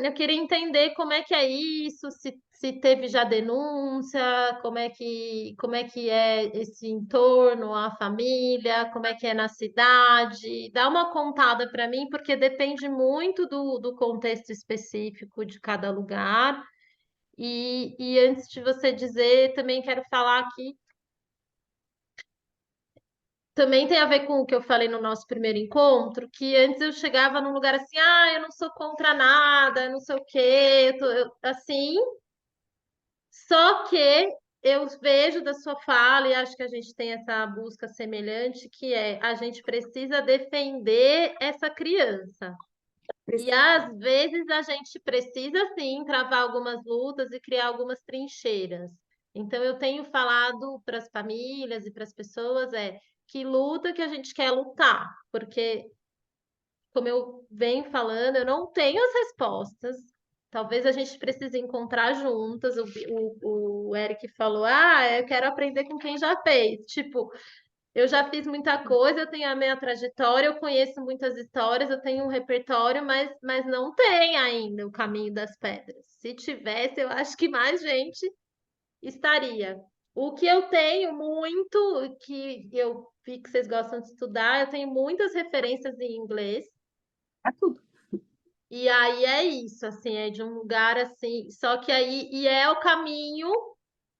eu queria entender como é que é isso, se teve já denúncia, como é que é esse entorno, a família, como é que é na cidade. Dá uma contada para mim, porque depende muito do contexto específico de cada lugar. E antes de você dizer, também quero falar aqui, também tem a ver com o que eu falei no nosso primeiro encontro, que antes eu chegava num lugar assim, eu não sou contra nada, não sei o quê, assim, só que eu vejo da sua fala, e acho que a gente tem essa busca semelhante, que é a gente precisa defender essa criança. E às vezes a gente precisa sim travar algumas lutas e criar algumas trincheiras. Então eu tenho falado para as famílias e para as pessoas que luta que a gente quer lutar, porque como eu venho falando, eu não tenho as respostas. Talvez a gente precise encontrar juntas. O Eric falou: eu quero aprender com quem já fez. Tipo, eu já fiz muita coisa, eu tenho a minha trajetória, eu conheço muitas histórias, eu tenho um repertório, mas não tem ainda o caminho das pedras. Se tivesse, eu acho que mais gente estaria. O que eu tenho muito, que eu vi que vocês gostam de estudar, eu tenho muitas referências em inglês. É tudo. E aí é isso, assim, é de um lugar assim, só que aí, e é o caminho,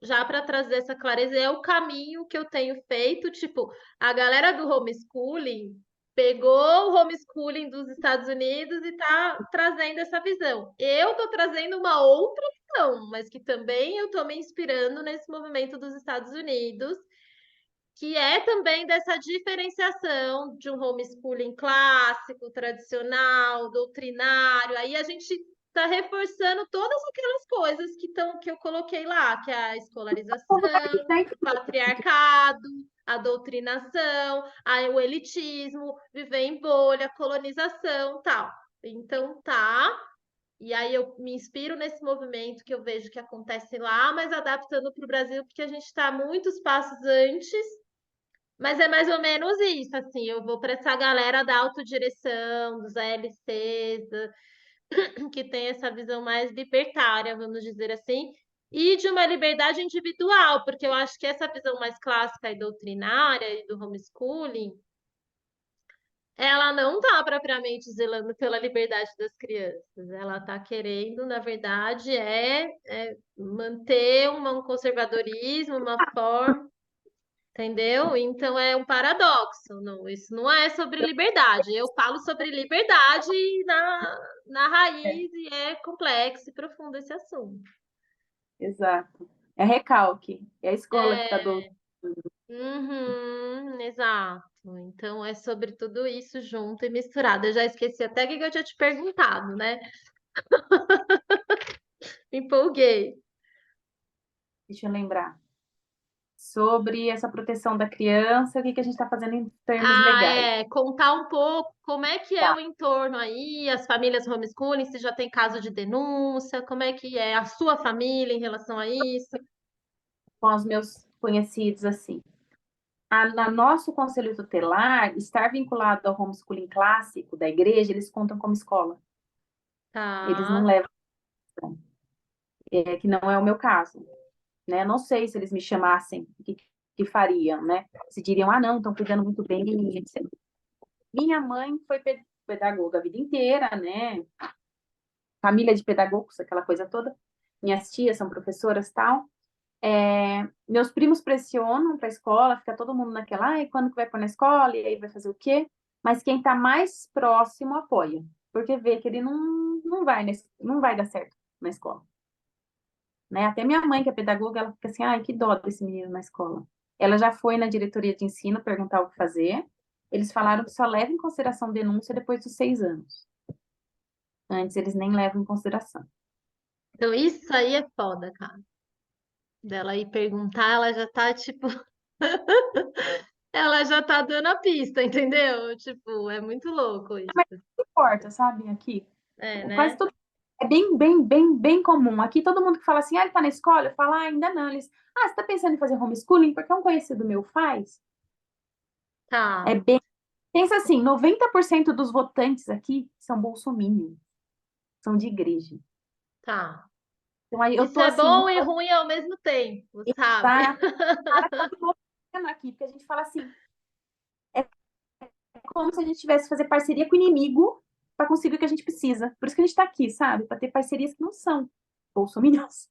já para trazer essa clareza, é o caminho que eu tenho feito, tipo, a galera do homeschooling pegou o homeschooling dos Estados Unidos e tá trazendo essa visão. Eu tô trazendo uma outra visão, mas que também eu tô me inspirando nesse movimento dos Estados Unidos, que é também dessa diferenciação de um homeschooling clássico, tradicional, doutrinário. Aí a gente está reforçando todas aquelas coisas que eu coloquei lá, que é a escolarização, o patriarcado, a doutrinação, o elitismo, viver em bolha, colonização, tal. Então tá. E aí eu me inspiro nesse movimento que eu vejo que acontece lá, mas adaptando para o Brasil, porque a gente está muitos passos antes, mas é mais ou menos isso, assim, eu vou para essa galera da autodireção, dos ALCs, que tem essa visão mais libertária, vamos dizer assim, e de uma liberdade individual, porque eu acho que essa visão mais clássica e doutrinária e do homeschooling, ela não está propriamente zelando pela liberdade das crianças. Ela está querendo, na verdade, manter um conservadorismo, uma forma, entendeu? Então é um paradoxo. Não, isso não é sobre liberdade. Eu falo sobre liberdade na É, raiz e é complexo e profundo esse assunto. exato. É recalque. É a escola que está É, uhum, exato. Então é sobre tudo isso junto e misturado. Eu já esqueci até o que eu tinha te perguntado, né? Me empolguei. Deixa eu lembrar. Sobre essa proteção da criança, o que a gente está fazendo em termos legais. Contar um pouco como é que é Tá. o entorno aí, as famílias homeschooling, se já tem caso de denúncia, como é que é a sua família em relação a isso? Com os meus conhecidos, assim. No nosso conselho tutelar, estar vinculado ao homeschooling clássico da igreja, eles contam como escola. Eles não Tá, levam, que não é o meu caso, né? Não sei se eles me chamassem, o que fariam, né? Se diriam, ah, não, estão cuidando muito bem, etc. Minha mãe foi pedagoga a vida inteira, né? Família de pedagogos, aquela coisa toda. Minhas tias são professoras, tal. Meus primos pressionam para a escola, fica todo mundo naquela, ai, quando que vai pôr na escola? E aí vai fazer o quê? Mas quem está mais próximo apoia, porque vê que ele não vai dar certo na escola. Né? Até minha mãe, que é pedagoga, ela fica assim, ai, que dó desse menino na escola. Ela já foi na diretoria de ensino perguntar o que fazer. Eles falaram que só leva em consideração denúncia depois dos 6 anos. Antes eles nem levam em consideração. então isso aí é foda, cara. Dela ir perguntar, ela já tá tipo, ela já tá dando a pista, entendeu? Tipo, é muito louco isso. Mas não importa, sabe? Aqui, É, quase né? todo é bem, bem, bem, bem comum. Aqui todo mundo que fala assim, ah, ele tá na escola, eu falo, ah, ainda não. Eles, ah, você tá pensando em fazer homeschooling? Porque um conhecido meu faz. É Tá, bem. Pensa assim, 90% dos votantes aqui são bolsominions, são de igreja. tá. Então aí eu Isso tô é assim, bom e ruim ao mesmo tempo, sabe? tá, para todo mundo aqui, porque a gente fala assim, é como se a gente tivesse que fazer parceria com o inimigo para conseguir o que a gente precisa. Por isso que a gente tá aqui, sabe? Para ter parcerias que não são bolsominions.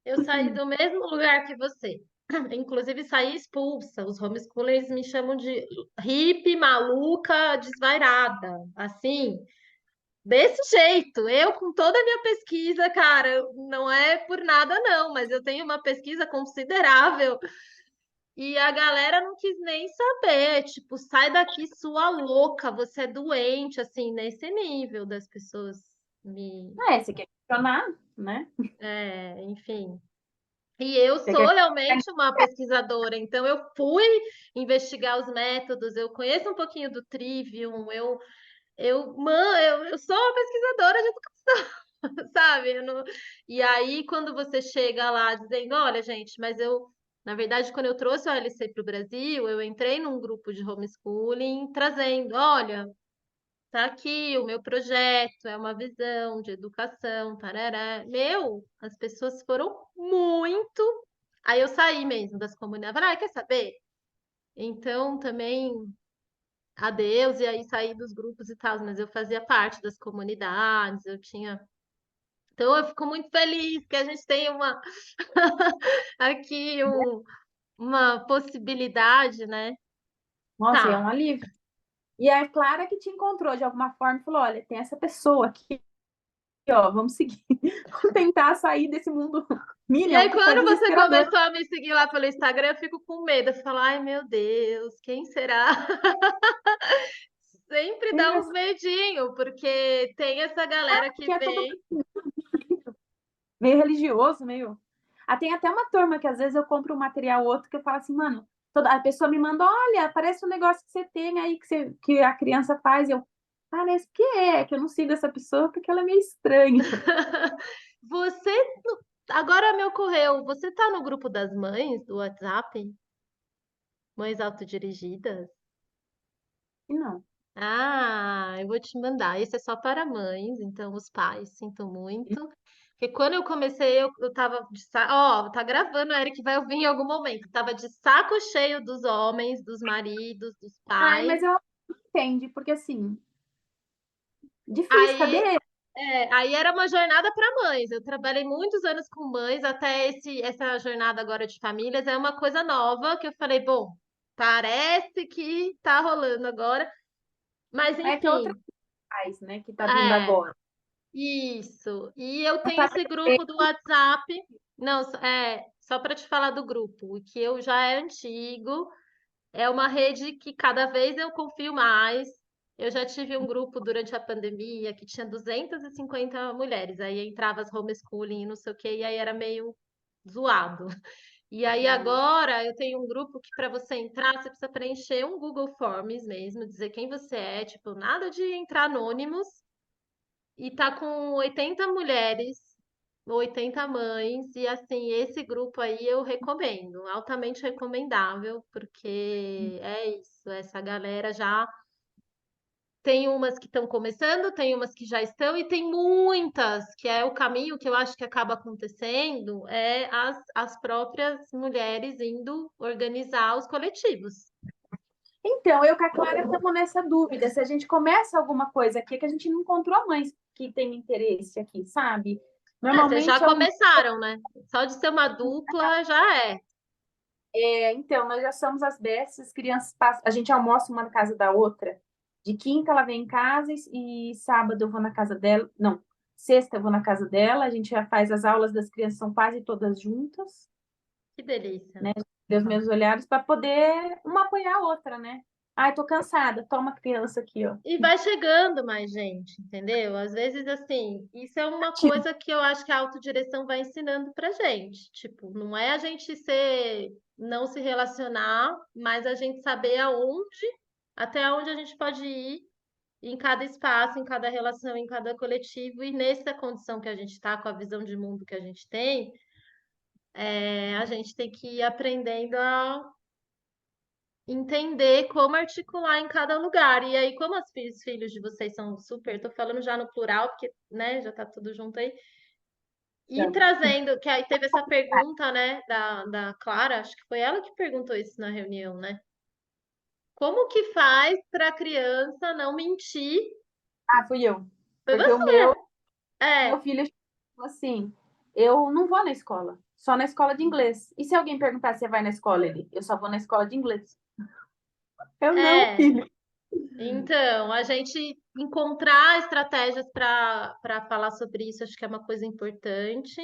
Eu saí do mesmo lugar que você. Inclusive, saí expulsa. Os homeschoolers me chamam de hippie, maluca, desvairada. Assim, desse jeito. Eu, com toda a minha pesquisa, cara, não é por nada, não, mas eu tenho uma pesquisa considerável. E a galera não quis nem saber. Tipo, sai daqui, sua louca, você é doente, assim, nesse nível das pessoas me. Você quer questionar, né? Enfim. E eu Você sou quer... realmente uma pesquisadora, então eu fui investigar os métodos, eu conheço um pouquinho do Trivium, eu sou uma pesquisadora de educação, sabe? E aí, quando você chega lá dizendo, olha, gente, mas na verdade, quando eu trouxe o ALC para o Brasil, eu entrei num grupo de homeschooling trazendo, olha, tá aqui o meu projeto, é uma visão de educação, tarará. As pessoas foram muito. Aí eu saí mesmo das comunidades. Falei, quer saber? Então também adeus, e aí saí dos grupos e tal, mas eu fazia parte das comunidades, eu tinha. Então eu fico muito feliz que a gente tem aqui uma possibilidade, né? Nossa, é um Tá, alívio. E a Clara que te encontrou de alguma forma e falou: olha, tem essa pessoa aqui, ó, vamos seguir, vamos tentar sair desse mundo e Minion aí, que tá quando você desesperador. começou a me seguir lá pelo Instagram, eu fico com medo. Eu falo, ai, meu Deus, quem será? Sempre dá uns medinho, porque tem essa galera que Que é todo vem. meio religioso, meio. Tem até uma turma que às vezes eu compro um material outro que eu falo assim, mano, a pessoa me manda, olha, parece um negócio que você tem aí que a criança faz. Eu, Parece que é, que eu não sigo essa pessoa porque ela é meio estranha. Você, agora me ocorreu, você tá no grupo das mães do WhatsApp? Mães autodirigidas? Não. Ah, eu vou te mandar. Esse é só para mães, então os pais, sinto muito. Porque quando eu comecei, eu tava de saco. Ó, tá gravando, Eric vai ouvir em algum momento. Tava de saco cheio dos homens, dos maridos, dos Ai, pais. mas eu entendo, porque assim, difícil, Aí, cadê? aí era uma jornada para mães. Eu trabalhei muitos anos com mães, até essa jornada agora de famílias é uma coisa nova que eu falei, bom, parece que tá rolando agora. Mas É que é outra enfim, paz, né, que tá vindo é. agora. Isso. E eu Não tenho tá esse grupo do WhatsApp. Não, só para te falar do grupo, o que eu já é antigo, é uma rede que cada vez eu confio mais. Eu já tive um grupo durante a pandemia que tinha 250 mulheres, aí entrava as homeschooling e não sei o quê, e aí era meio zoado. E aí agora eu tenho um grupo que para você entrar, você precisa preencher um Google Forms mesmo, dizer quem você é, tipo, nada de entrar anônimos. E tá com 80 mulheres, 80 mães, e assim, esse grupo aí eu recomendo, altamente recomendável, porque é isso, essa galera já tem umas que estão começando, tem umas que já estão, e tem muitas, que é o caminho que eu acho que acaba acontecendo, é as próprias mulheres indo organizar os coletivos. Então, eu com a Clara estamos nessa dúvida. Se a gente começa alguma coisa aqui, é que a gente não encontrou mães que têm interesse aqui, sabe? É, vocês já Normalmente é um. começaram, né? Só de ser uma dupla já é. Então, nós já somos as bestas, as crianças passam. A gente almoça uma na casa da outra. De quinta ela vem em casa e sábado eu vou na casa dela. Não, sexta eu vou na casa dela. A gente já faz as aulas das crianças, são quase todas juntas, Que delícia. né? Deus meus olhares, para poder uma apoiar a outra, né? Ai, tô cansada, toma a criança aqui, ó. E vai chegando mais gente, entendeu? Às vezes, assim, isso é uma coisa que eu acho que a autodireção vai ensinando pra gente. Tipo, não é a gente não se relacionar, mas a gente saber até onde a gente pode ir em cada espaço, em cada relação, em cada coletivo, e nessa condição que a gente está, com a visão de mundo que a gente tem, a gente tem que ir aprendendo a entender como articular em cada lugar. E aí, como os filhos de vocês são super, tô falando já no plural, porque, né, já tá tudo junto aí. E trazendo, que aí teve essa pergunta, né, da Clara, acho que foi ela que perguntou isso na reunião, né? Como que faz para a criança não mentir? Ah, fui eu. Foi Porque o você. meu É, filho falou assim: eu não vou na escola, só na escola de inglês. E se alguém perguntar se você vai na escola, ele, eu só vou na escola de inglês. Eu não, é. filho. Então, a gente encontrar estratégias para falar sobre isso, acho que é uma coisa importante,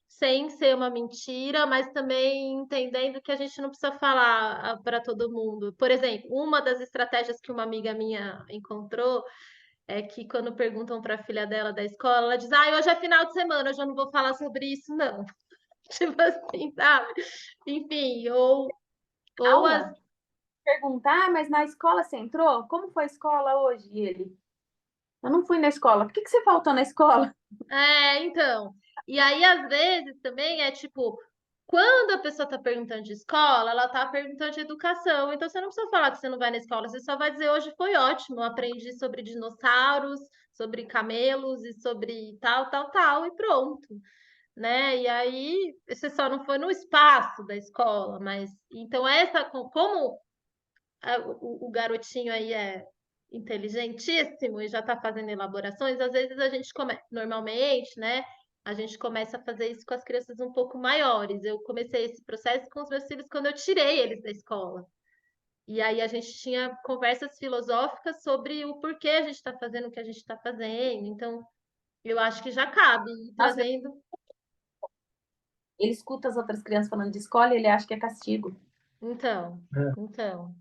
sem ser uma mentira, mas também entendendo que a gente não precisa falar para todo mundo. Por exemplo, uma das estratégias que uma amiga minha encontrou é que quando perguntam para a filha dela da escola, ela diz: Ah, hoje é final de semana, hoje eu não vou falar sobre isso, não. Tipo assim, sabe? Enfim, ou as. Aula. Perguntar, mas na escola você entrou? Como foi a escola hoje? E ele, eu não fui na escola. Por que você faltou na escola? Então. E aí, às vezes, também é tipo, quando a pessoa está perguntando de escola, ela está perguntando de educação. Então, você não precisa falar que você não vai na escola, você só vai dizer, hoje foi ótimo, eu aprendi sobre dinossauros, sobre camelos e sobre tal, tal, tal, e pronto. Né? E aí, você só não foi no espaço da escola, mas então como o garotinho aí é inteligentíssimo e já está fazendo elaborações, às vezes a gente normalmente, né? A gente começa a fazer isso com as crianças um pouco maiores. Eu comecei esse processo com os meus filhos quando eu tirei eles da escola. E aí a gente tinha conversas filosóficas sobre o porquê a gente está fazendo o que a gente está fazendo. Então, eu acho que já cabe ir Nossa, trazendo. ele escuta as outras crianças falando de escola e ele acha que é castigo. Então, então.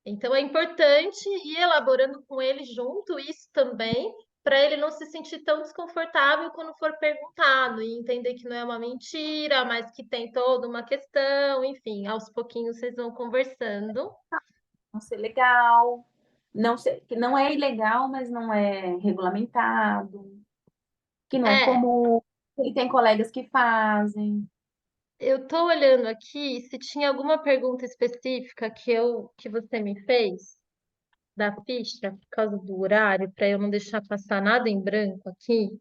Então é importante ir elaborando com ele junto isso também, para ele não se sentir tão desconfortável quando for perguntado e entender que não é uma mentira, mas que tem toda uma questão, enfim, aos pouquinhos vocês vão conversando. Não ser legal. não sei, que não é ilegal, mas não é regulamentado, que não é É, comum. Ele tem colegas que fazem. eu tô olhando aqui se tinha alguma pergunta específica que você me fez da ficha por causa do horário, para eu não deixar passar nada em branco aqui.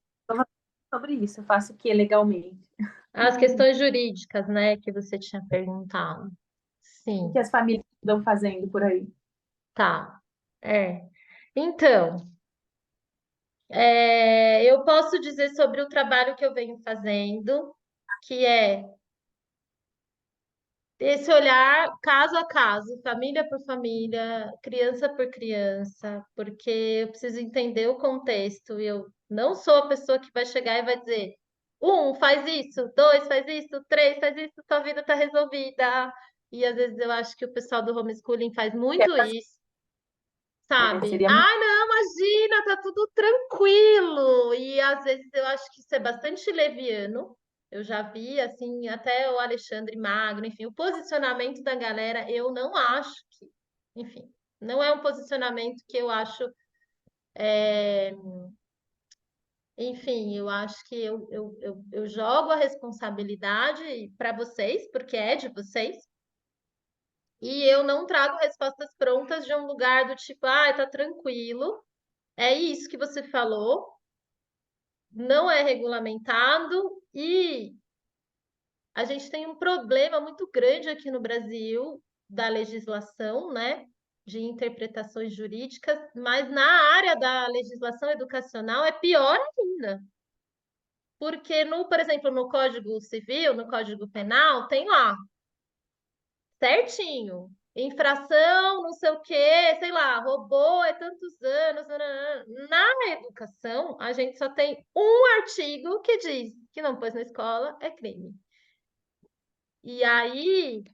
Sobre isso, eu faço o que legalmente? As questões jurídicas, né, que você tinha perguntado. O que Sim, as famílias estão fazendo por aí? tá. É. Então, eu posso dizer sobre o trabalho que eu venho fazendo, que é esse olhar caso a caso, família por família, criança por criança, porque eu preciso entender o contexto. E eu não sou a pessoa que vai chegar e vai dizer: um, faz isso, dois, faz isso, três, faz isso, sua vida está resolvida. E às vezes eu acho que o pessoal do homeschooling faz muito isso, sabe? Seria muito. Ah, não, imagina, tá tudo tranquilo. E às vezes eu acho que isso é bastante leviano. Eu já vi, assim, até o Alexandre Magno, enfim, o posicionamento da galera, eu não acho que, enfim, não é um posicionamento que eu acho, enfim, eu acho que eu jogo a responsabilidade para vocês, porque é de vocês, e eu não trago respostas prontas de um lugar do tipo, ah, tá tranquilo. É isso que você falou, não é regulamentado e a gente tem um problema muito grande aqui no Brasil da legislação, né? De interpretações jurídicas, mas na área da legislação educacional é pior ainda. Porque, por exemplo, no Código Civil, no Código Penal, tem lá certinho. Infração, não sei o quê, sei lá, roubou é tantos anos. Nananã. Na educação, a gente só tem um artigo que diz que não pôs na escola é crime. E aí,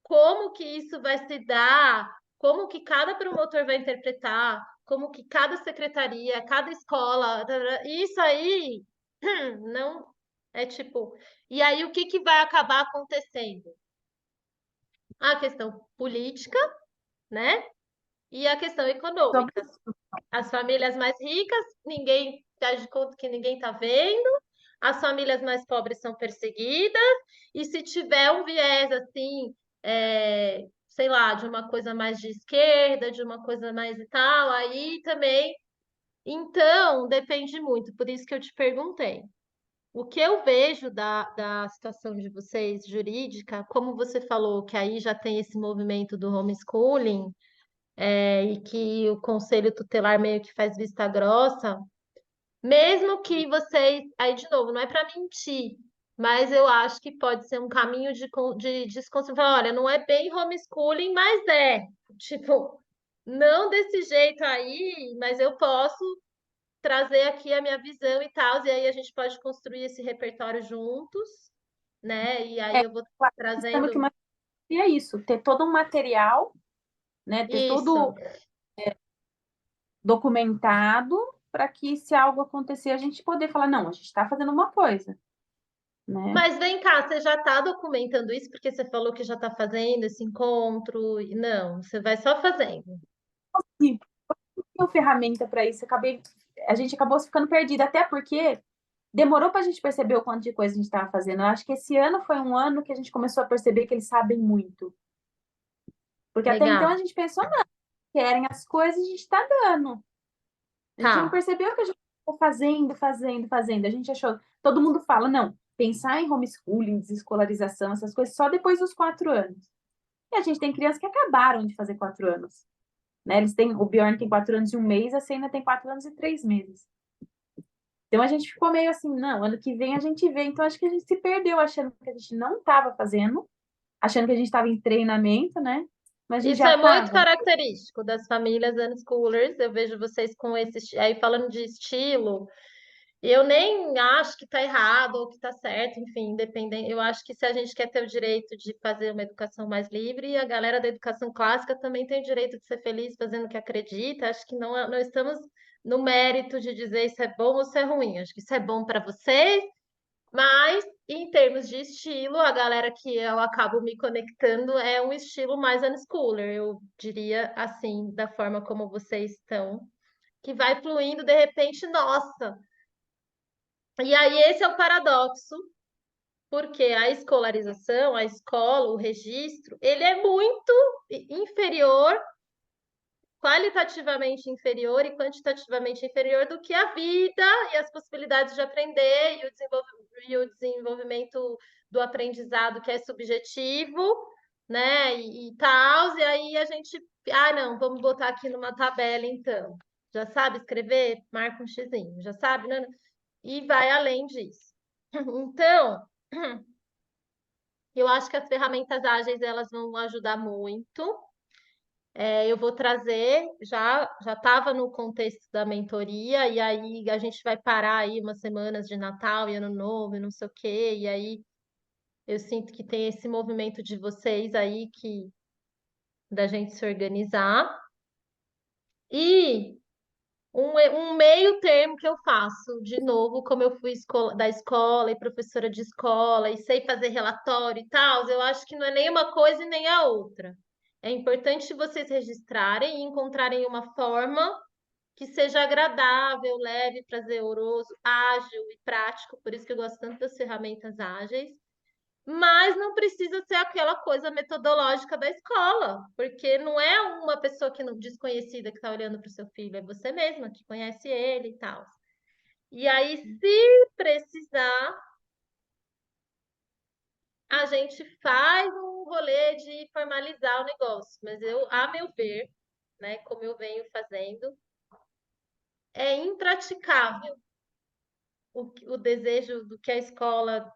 como que isso vai se dar? Como que cada promotor vai interpretar? Como que cada secretaria, cada escola, isso aí não é tipo. E aí, o que que vai acabar acontecendo? A questão política, né? E a questão Sobre econômica. As famílias mais ricas, ninguém faz de conta que ninguém está vendo. As famílias mais pobres são perseguidas. E se tiver um viés assim, sei lá, de uma coisa mais de esquerda, de uma coisa mais e tal, aí também. Então, depende muito. Por isso que eu te perguntei. O que eu vejo da situação de vocês jurídica, como você falou que aí já tem esse movimento do homeschooling, e que o conselho tutelar meio que faz vista grossa, mesmo que vocês, aí de novo, não é para mentir, mas eu acho que pode ser um caminho de desconstrução. Falar, olha, não é bem homeschooling, mas é. Tipo, não desse jeito aí, mas eu posso trazer aqui a minha visão e tal, e aí a gente pode construir esse repertório juntos, né? E aí é, eu vou pensando que trazendo uma é isso, ter todo um material, né? Ter isso. tudo documentado para que se algo acontecer a gente poder falar, não, a gente está fazendo uma coisa, né? Mas vem cá, você já está documentando isso porque você falou que já está fazendo esse encontro? Não, você vai só fazendo. E tem ferramenta para isso, a gente acabou ficando perdida, até porque demorou para a gente perceber o quanto de coisa a gente estava fazendo. Eu acho que esse ano foi um ano que a gente começou a perceber que eles sabem muito. Porque até então a Legal. gente pensou, não, querem as coisas, a gente está dando. A gente não Tá. percebeu que a gente está fazendo. A gente achou, todo mundo fala, não, pensar em homeschooling, desescolarização, essas coisas, só depois dos 4 anos. E a gente tem crianças que acabaram de fazer 4 anos. Né? O Bjorn tem 4 anos e um mês, a Senna tem 4 anos e 3 meses. Então a gente ficou meio assim, não, ano que vem a gente vê. Então acho que a gente se perdeu achando que a gente não estava fazendo, achando que a gente estava em treinamento, né? Mas a gente Isso já é muito estava. característico das famílias unschoolers. Eu vejo vocês com esse, aí falando de estilo, eu nem acho que está errado ou que está certo, enfim, independente. Eu acho que se a gente quer ter o direito de fazer uma educação mais livre, a galera da educação clássica também tem o direito de ser feliz fazendo o que acredita. Acho que não estamos no mérito de dizer isso é bom ou isso é ruim. Acho que isso é bom para vocês, Mas, em termos de estilo, a galera que eu acabo me conectando é um estilo mais unschooler, eu diria assim, da forma como vocês estão, que vai fluindo de repente, nossa. E aí, esse é o paradoxo, porque a escolarização, a escola, o registro, ele é muito inferior, qualitativamente inferior e quantitativamente inferior do que a vida e as possibilidades de aprender e o desenvolvimento do aprendizado que é subjetivo, né? E tal, e aí a gente, não, vamos botar aqui numa tabela então. Já sabe escrever? Marca um xizinho, já sabe, né? E vai além disso. Então, eu acho que as ferramentas ágeis elas vão ajudar muito. Eu vou trazer, já estava no contexto da mentoria, e aí a gente vai parar aí umas semanas de Natal e Ano Novo e não sei o quê, e aí eu sinto que tem esse movimento de vocês aí que da gente se organizar. E um meio termo que eu faço, de novo, como eu fui da escola e professora de escola e sei fazer relatório e tal, eu acho que não é nem uma coisa e nem a outra. É importante vocês registrarem e encontrarem uma forma que seja agradável, leve, prazeroso, ágil e prático, por isso que eu gosto tanto das ferramentas ágeis, mas não precisa ser aquela coisa metodológica da escola, porque não é uma pessoa que desconhecida que está olhando para o seu filho, é você mesma que conhece ele e tal. E aí, se precisar, a gente faz um rolê de formalizar o negócio, mas eu, a meu ver, né, como eu venho fazendo, é impraticável o desejo do que a escola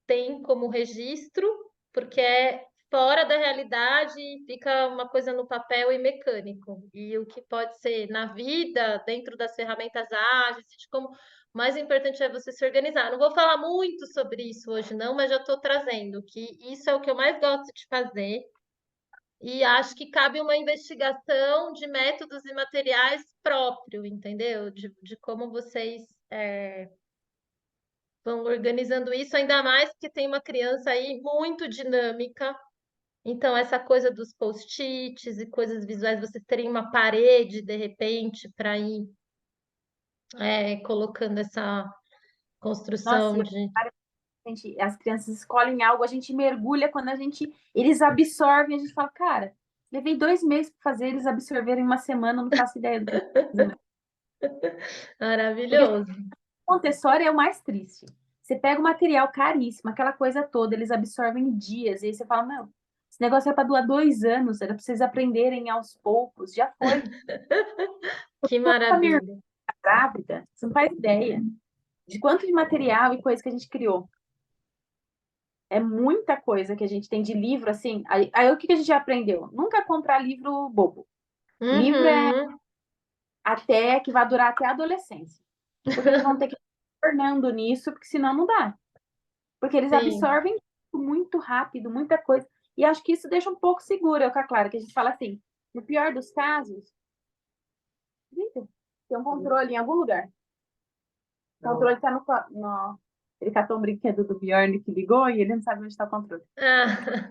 tem como registro, porque é fora da realidade e fica uma coisa no papel e mecânico. E o que pode ser na vida, dentro das ferramentas ágeis, de como o mais importante é você se organizar. Não vou falar muito sobre isso hoje, não, mas já estou trazendo que isso é o que eu mais gosto de fazer. E acho que cabe uma investigação de métodos e materiais próprio, entendeu? De como vocês vão organizando isso, ainda mais que tem uma criança aí muito dinâmica. Então, essa coisa dos post-its e coisas visuais, vocês terem uma parede, de repente, para ir colocando essa Nossa, construção e de. as crianças escolhem algo, a gente mergulha quando eles absorvem, a gente fala, cara, levei 2 meses para fazer, eles absorveram em uma semana, eu não faço ideia do que eu tô fazendo. Porque Maravilhoso. Montessori é o mais triste. Você pega o material caríssimo, aquela coisa toda, eles absorvem em dias, e aí você fala, não, esse negócio é para durar 2 anos, era para vocês aprenderem aos poucos, já foi. Que A minha irmã maravilha. grávida, você não faz ideia de quanto de material e coisa que a gente criou. É muita coisa que a gente tem de livro, assim. Aí o que a gente aprendeu? Nunca comprar livro bobo. Livro é Uhum. até que vai durar até a adolescência. Porque eles vão ter que ir tornando nisso, porque senão não dá. Porque eles Sim. absorvem muito rápido, muita coisa. E acho que isso deixa um pouco seguro, é o que a Clara, que a gente fala assim, no pior dos casos, eita, tem um controle em algum lugar. O controle está no. Ele catou um brinquedo do Bjorn que ligou e ele não sabe onde está o controle. Ah,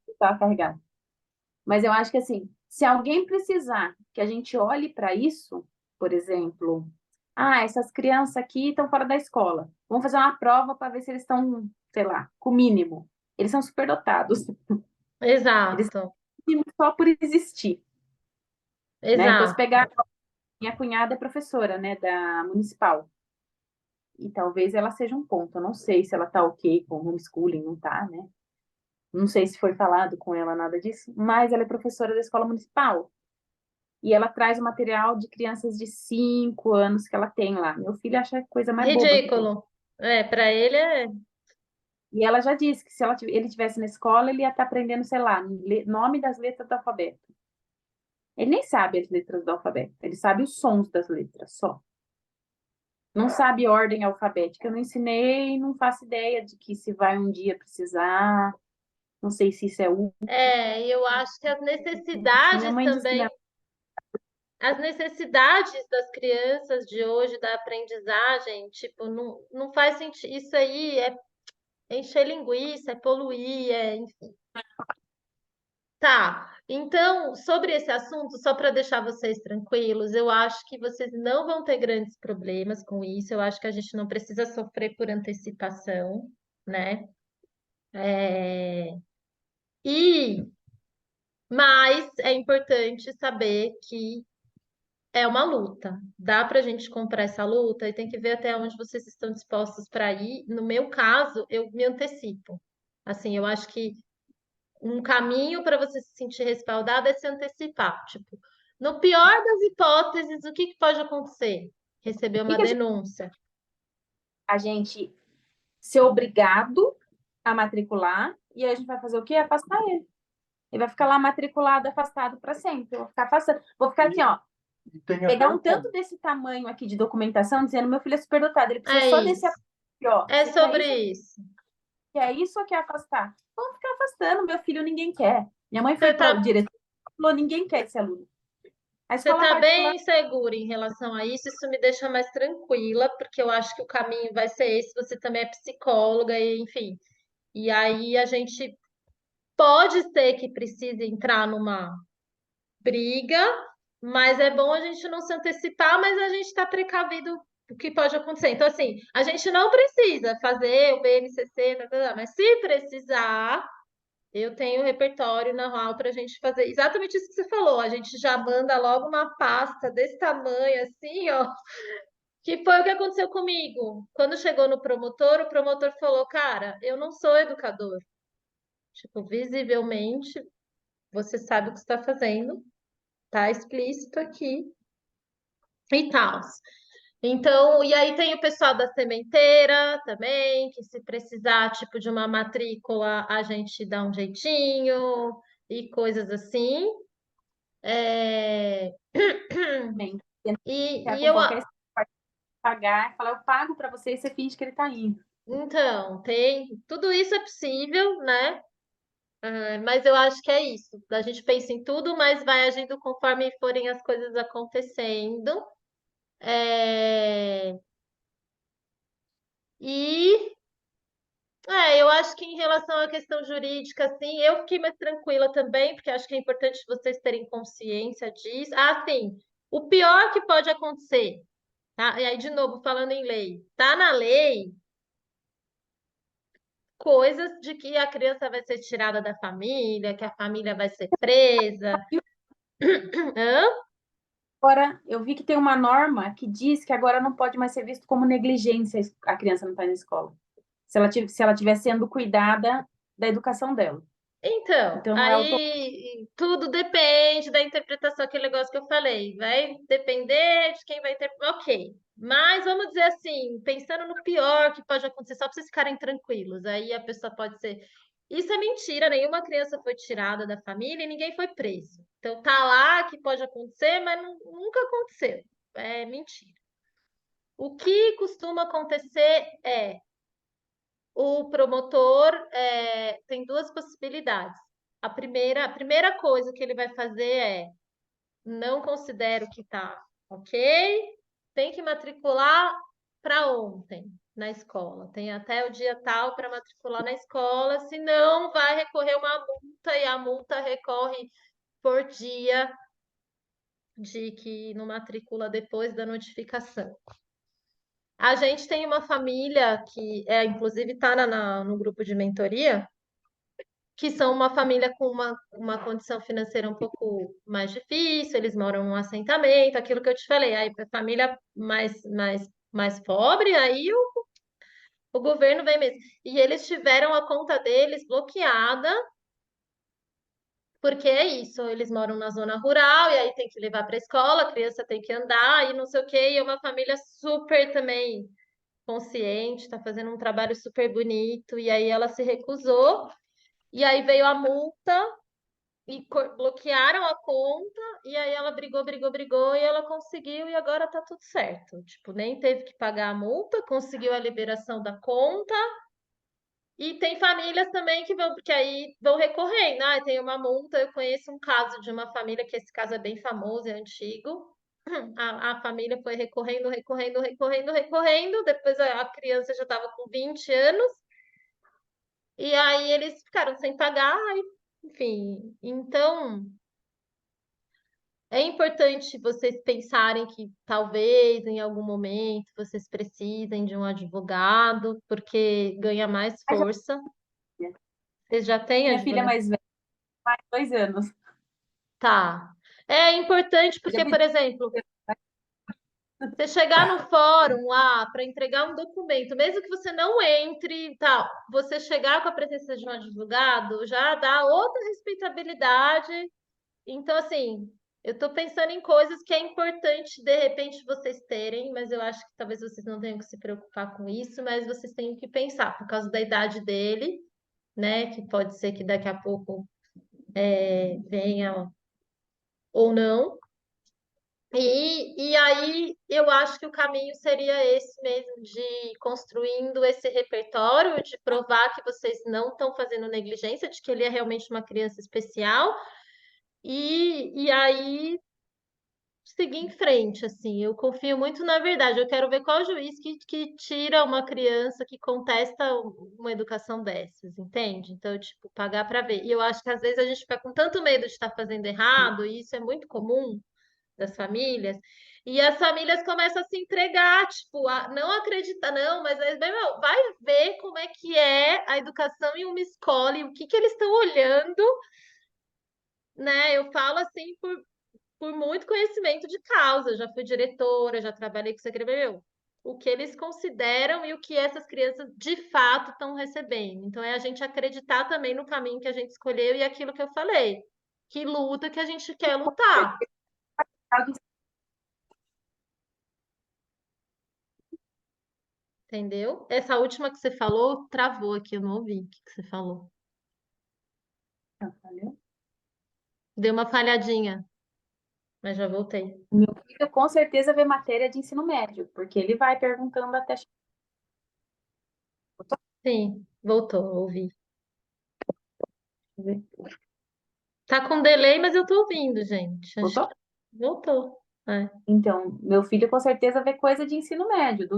Está carregado. Mas eu acho que assim, se alguém precisar que a gente olhe para isso, por exemplo, essas crianças aqui estão fora da escola. Vamos fazer uma prova para ver se eles estão, sei lá, com o mínimo. Eles são superdotados. Eles exato. têm só por existir, né? Então, se Exato. pegar minha cunhada é professora, né, da municipal. E talvez ela seja um ponto. Eu não sei se ela tá ok com homeschooling, não tá, né? Não sei se foi falado com ela nada disso, mas ela é professora da escola municipal. E ela traz o material de crianças de 5 anos que ela tem lá. Meu filho acha a coisa mais boba que tem. Ridículo. Para ele é. E ela já disse que se ele tivesse na escola, ele ia estar aprendendo, sei lá, nome das letras do alfabeto. Ele nem sabe as letras do alfabeto, ele sabe os sons das letras só. Não sabe ordem alfabética. Eu não ensinei, não faço ideia de que se vai um dia precisar. Não sei se isso é útil. Eu acho que as Se minha necessidades mãe disse que também. não, as necessidades das crianças de hoje, da aprendizagem, tipo, não faz sentido. Isso aí é encher linguiça, é poluir, enfim. Tá. Então, sobre esse assunto, só para deixar vocês tranquilos, eu acho que vocês não vão ter grandes problemas com isso. Eu acho que a gente não precisa sofrer por antecipação, né? É, E mas é importante saber que é uma luta. Dá para a gente comprar essa luta e tem que ver até onde vocês estão dispostos para ir. No meu caso, eu me antecipo. Assim, eu acho que um caminho para você se sentir respaldado é se antecipar. Tipo, no pior das hipóteses, o que que pode acontecer? Receber O que uma que denúncia. a gente ser obrigado a matricular e aí a gente vai fazer o quê? Afastar ele. Ele vai ficar lá matriculado, afastado para sempre. Eu vou ficar afastando. Vou ficar aqui, ó. E tem até Pegar um um tanto ponto. desse tamanho aqui de documentação, dizendo meu filho é superdotado, ele precisa É só desse isso. aqui, ó. É Você sobre isso. quer isso ou quer afastar? Vamos ficar afastando, meu filho ninguém quer. Minha mãe Você foi para o tá diretor e falou, ninguém quer esse aluno. A Você escola está particular, bem segura em relação a isso, isso me deixa mais tranquila, porque eu acho que o caminho vai ser esse. Você também é psicóloga, e, enfim. E aí a gente pode ser que precise entrar numa briga, mas é bom a gente não se antecipar, mas a gente está precavido o que pode acontecer. Então, assim, a gente não precisa fazer o BNCC, mas se precisar. Eu tenho repertório na para a gente fazer exatamente isso que você falou. A gente já manda logo uma pasta desse tamanho, assim, ó. Que foi o que aconteceu comigo. Quando chegou no promotor, o promotor falou: Cara, eu não sou educador. Tipo, visivelmente, você sabe o que está fazendo, tá explícito aqui e tal. Então, e aí tem o pessoal da sementeira também, que se precisar, tipo, de uma matrícula, a gente dá um jeitinho e coisas assim. É, também, E, entrar e com eu, qualquer pagar, falar, eu pago para você e você finge que ele está indo. então, tudo isso é possível, né? Mas eu acho que é isso. A gente pensa em tudo, mas vai agindo conforme forem as coisas acontecendo. É, E eu acho que em relação à questão jurídica, assim, eu fiquei mais tranquila também, porque acho que é importante vocês terem consciência disso. Ah, sim, o pior que pode acontecer, tá? E aí, de novo, falando em lei, tá na lei coisas de que a criança vai ser tirada da família, que a família vai ser presa. Hã? Agora, eu vi que tem uma norma que diz que agora não pode mais ser visto como negligência a criança não estar na escola. Se ela estiver sendo cuidada da educação dela. Então, Então, não é auto... aí tudo depende da interpretação, aquele negócio que eu falei. Vai depender de quem vai interpretar. Ok. Mas vamos dizer assim, pensando no pior que pode acontecer, só para vocês ficarem tranquilos. Aí a pessoa pode ser. Isso é mentira, nenhuma criança foi tirada da família e ninguém foi preso. Então tá lá que pode acontecer, mas nunca aconteceu. É mentira. O que costuma acontecer é o promotor tem duas possibilidades. A primeira coisa que ele vai fazer é não considero que tá ok, tem que matricular para ontem na escola. Tem até o dia tal para matricular na escola, senão vai recorrer uma multa e a multa recorre por dia de que não matricula depois da notificação. A gente tem uma família que inclusive está no grupo de mentoria, que são uma família com uma condição financeira um pouco mais difícil, eles moram num assentamento, aquilo que eu te falei, aí a família mais pobre, aí o governo vem mesmo. E eles tiveram a conta deles bloqueada, porque é isso, eles moram na zona rural, e aí tem que levar para a escola, a criança tem que andar, e não sei o quê, e é uma família super também consciente, está fazendo um trabalho super bonito, e aí ela se recusou, e aí veio a multa, e bloquearam a conta, e aí ela brigou, e ela conseguiu, e agora tá tudo certo. Tipo, nem teve que pagar a multa, conseguiu a liberação da conta, E tem famílias também que vão, porque aí vão recorrendo. Ah, tem uma multa. Eu conheço um caso de uma família que esse caso é bem famoso, é antigo. A família foi recorrendo, recorrendo, recorrendo, recorrendo. Depois a criança já estava com 20 anos. E aí eles ficaram sem pagar, enfim. Então, é importante vocês pensarem que talvez em algum momento vocês precisem de um advogado, porque ganha mais Mas já força. tinha. Vocês já têm Minha filha advogado? mais velha, mais 2 anos. Tá. É importante Eu já porque, por pedi. exemplo, você chegar no fórum lá para entregar um documento, mesmo que você não entre, e tal, você chegar com a presença de um advogado já dá outra respeitabilidade. Então, assim, eu estou pensando em coisas que é importante de repente vocês terem, mas eu acho que talvez vocês não tenham que se preocupar com isso, mas vocês têm que pensar por causa da idade dele, né? Que pode ser que daqui a pouco venha ou não. E aí eu acho que o caminho seria esse mesmo, de ir construindo esse repertório, de provar que vocês não estão fazendo negligência, de que ele é realmente uma criança especial, e aí seguir em frente, assim. Eu confio muito na verdade. Eu quero ver qual juiz que tira uma criança que contesta uma educação dessas, entende? Então, tipo, pagar para ver. E eu acho que às vezes a gente fica com tanto medo de estar fazendo errado, e isso é muito comum das famílias, e as famílias começam a se entregar, tipo, a não acreditar, não, mas meu, vai ver como é que é a educação em uma escola e o que eles estão olhando, né? Eu falo assim por muito conhecimento de causa, já fui diretora, já trabalhei com secretaria, meu, o que eles consideram e o que essas crianças de fato estão recebendo. Então é a gente acreditar também no caminho que a gente escolheu e aquilo que eu falei, que luta que a gente quer lutar. Entendeu? Essa última que você falou travou aqui, eu não ouvi o que que você falou. Deu uma falhadinha, mas já voltei. Meu filho com certeza vê matéria de ensino médio, porque ele vai perguntando até. Sim, voltou, ouvi. Tá com delay, mas eu tô ouvindo, gente. Acho que Voltou? voltou. É. Então, meu filho com certeza vê coisa de ensino médio.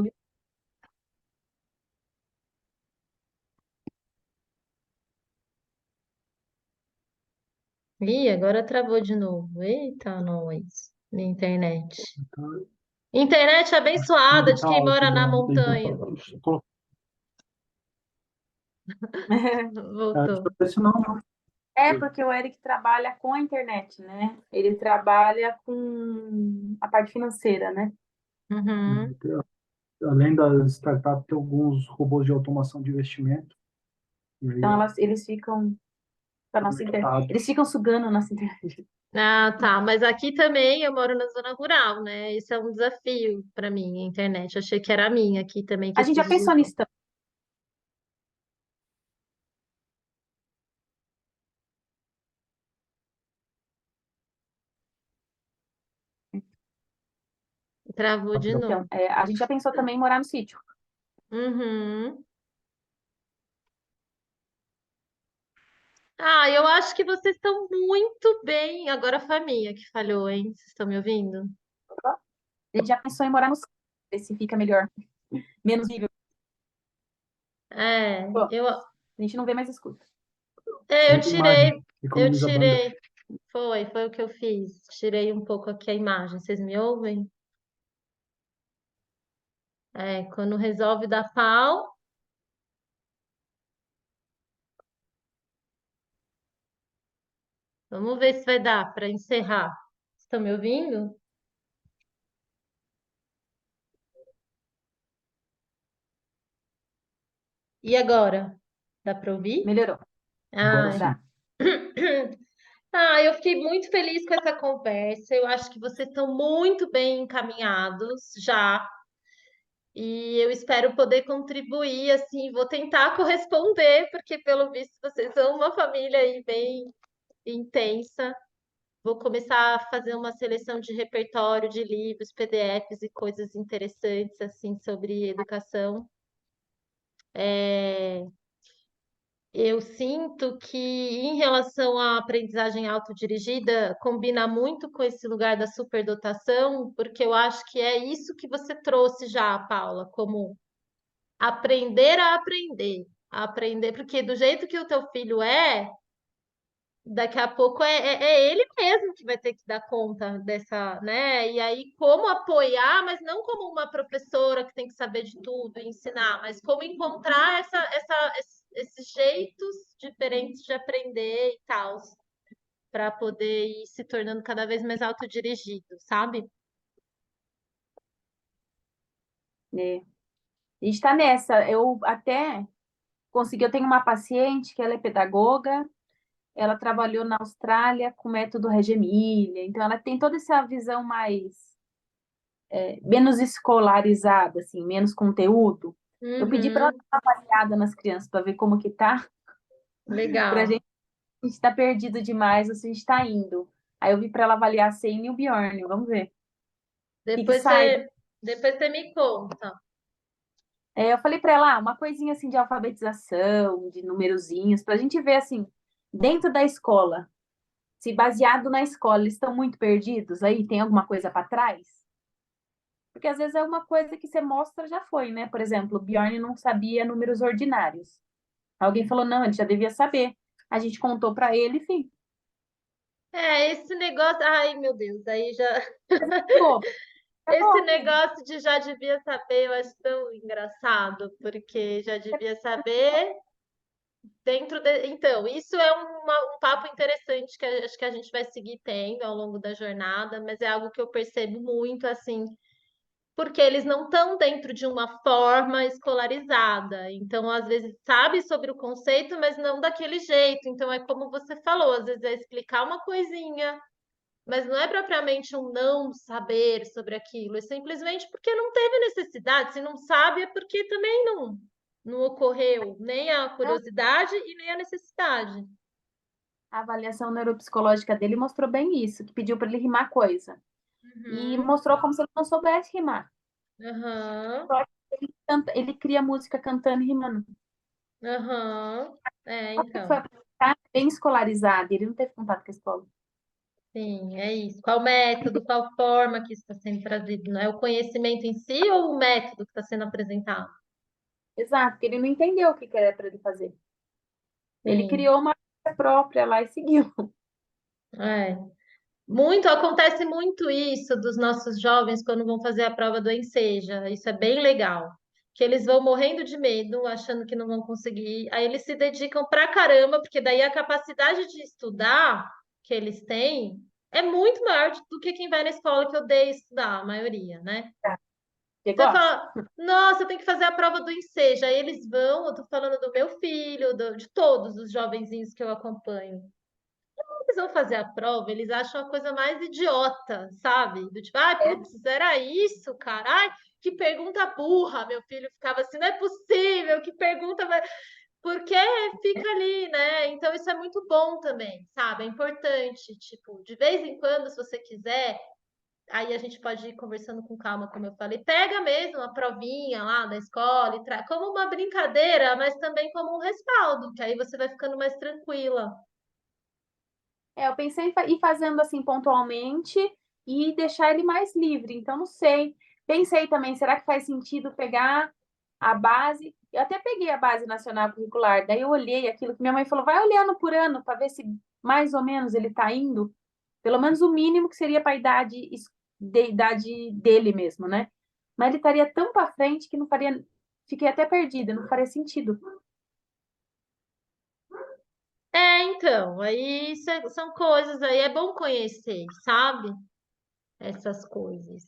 Ih, agora travou de novo. Eita, nós. Minha internet. Então, Internet acho que abençoada ele de tá quem alto mora na já. montanha. Voltou. Senão, É porque o Eric trabalha com a internet, né? Ele trabalha com a parte financeira, né? Uhum. além das startups, tem alguns robôs de automação de investimento. E aí Então é eles ficam com a nossa internet. conectado. Eles ficam sugando a nossa internet. Ah, tá. Mas aqui também eu moro na zona rural, né? Isso é um desafio para mim, a internet. Eu achei que era a minha aqui também que A eu gente já preciso. pensou nisso também. Travou de Então, novo. a gente já pensou também em morar no sítio. Uhum. Ah, eu acho que vocês estão muito bem. Agora foi a minha que falhou, hein? Vocês estão me ouvindo? A gente já pensou em morar no sítio, ver se fica melhor, menos nível. É, Pô, a eu, gente não vê mais escuta. eu Sempre imagem, tirei, eu economiza banda. tirei. Foi o que eu fiz. Tirei um pouco aqui a imagem. Vocês me ouvem? É, quando resolve dar pau, vamos ver se vai dar para encerrar. Estão me ouvindo? E agora? Dá para ouvir? Melhorou. Agora Ah, sim. Dá. eu fiquei muito feliz com essa conversa. Eu acho que vocês estão muito bem encaminhados já. E eu espero poder contribuir, assim, vou tentar corresponder, porque pelo visto vocês são uma família aí bem intensa. Vou começar a fazer uma seleção de repertório de livros, PDFs e coisas interessantes, assim, sobre educação. eu sinto que, em relação à aprendizagem autodirigida, combina muito com esse lugar da superdotação, porque eu acho que é isso que você trouxe já, Paula, como aprender a aprender. Aprender, porque do jeito que o teu filho é, daqui a pouco é ele mesmo que vai ter que dar conta dessa, né? E aí, como apoiar, mas não como uma professora que tem que saber de tudo e ensinar, mas como encontrar esses jeitos diferentes de aprender e tal, para poder ir se tornando cada vez mais autodirigido, sabe? né? A gente está nessa. Eu até consegui, eu tenho uma paciente que ela é pedagoga, ela trabalhou na Austrália com o método Reggio Emilia, então ela tem toda essa visão mais menos escolarizada, assim, menos conteúdo. Eu pedi para ela Uhum, dar uma avaliada nas crianças para ver como que tá, para legal. a gente tá perdido demais ou se a gente está indo. Aí eu vi para ela avaliar a Ceine e o Bjorn, vamos ver o que Depois sai. você, depois você me conta. Eu falei para ela, uma coisinha assim de alfabetização, de numerozinhos, para a gente ver assim, dentro da escola, se baseado na escola, eles estão muito perdidos, aí tem alguma coisa para trás? Porque às vezes é uma coisa que você mostra já foi, né? Por exemplo, o Bjorn não sabia números ordinários. Alguém falou, não, ele já devia saber. A gente contou para ele, enfim. Esse negócio, ai meu Deus, aí já. Pô, Esse acabou. negócio de já devia saber, eu acho tão engraçado, porque já devia saber dentro de. Então, isso é um papo interessante que acho que a gente vai seguir tendo ao longo da jornada, mas é algo que eu percebo muito assim, porque eles não estão dentro de uma forma escolarizada. Então, às vezes, sabe sobre o conceito, mas não daquele jeito. Então, é como você falou, às vezes é explicar uma coisinha. Mas não é propriamente um não saber sobre aquilo, é simplesmente porque não teve necessidade. Se não sabe, é porque também não ocorreu nem a Não, curiosidade e nem a necessidade. a avaliação neuropsicológica dele mostrou bem isso, que pediu para ele rimar coisa. E Uhum, mostrou como se ele não soubesse rimar. aham, Só que ele cria música cantando e rimando. aham. É, Só que foi então, bem escolarizado, ele não teve contato com a escola. sim, é isso. Qual método, qual forma que isso está sendo trazido? Não é o conhecimento em si ou o método que está sendo apresentado? Exato, porque ele não entendeu o que era para ele fazer. Ele Sim, criou uma coisa própria lá e seguiu. é. Muito, acontece muito isso dos nossos jovens quando vão fazer a prova do Enseja. Isso é bem legal. Que eles vão morrendo de medo, achando que não vão conseguir. Aí eles se dedicam pra caramba, porque daí a capacidade de estudar que eles têm é muito maior do que quem vai na escola que odeia estudar, a maioria, né? Você Você gosta? fala, nossa, tem que fazer a prova do Enseja. Aí eles vão, eu tô falando do meu filho, de todos os jovenzinhos que eu acompanho eles vão fazer a prova, eles acham a coisa mais idiota, sabe? Do tipo, ai, putz, era isso, cara? Ai, que pergunta burra. Meu filho ficava assim, não é possível, que pergunta. Porque fica ali, né? Então isso é muito bom também, sabe? É importante, tipo, de vez em quando, se você quiser, aí a gente pode ir conversando com calma, como eu falei, pega mesmo a provinha lá da escola e traz como uma brincadeira, mas também como um respaldo, que aí você vai ficando mais tranquila. Eu pensei em ir fazendo assim pontualmente e deixar ele mais livre. Então, não sei. Pensei também, será que faz sentido pegar a base? Eu até peguei a base nacional curricular, daí eu olhei aquilo que minha mãe falou, vai olhando por ano para ver se mais ou menos ele está indo, pelo menos o mínimo que seria para a idade dele mesmo, né? Mas ele estaria tão para frente que não faria, fiquei até perdida, não faria sentido. Então, aí são coisas aí, é bom conhecer, sabe? Essas coisas.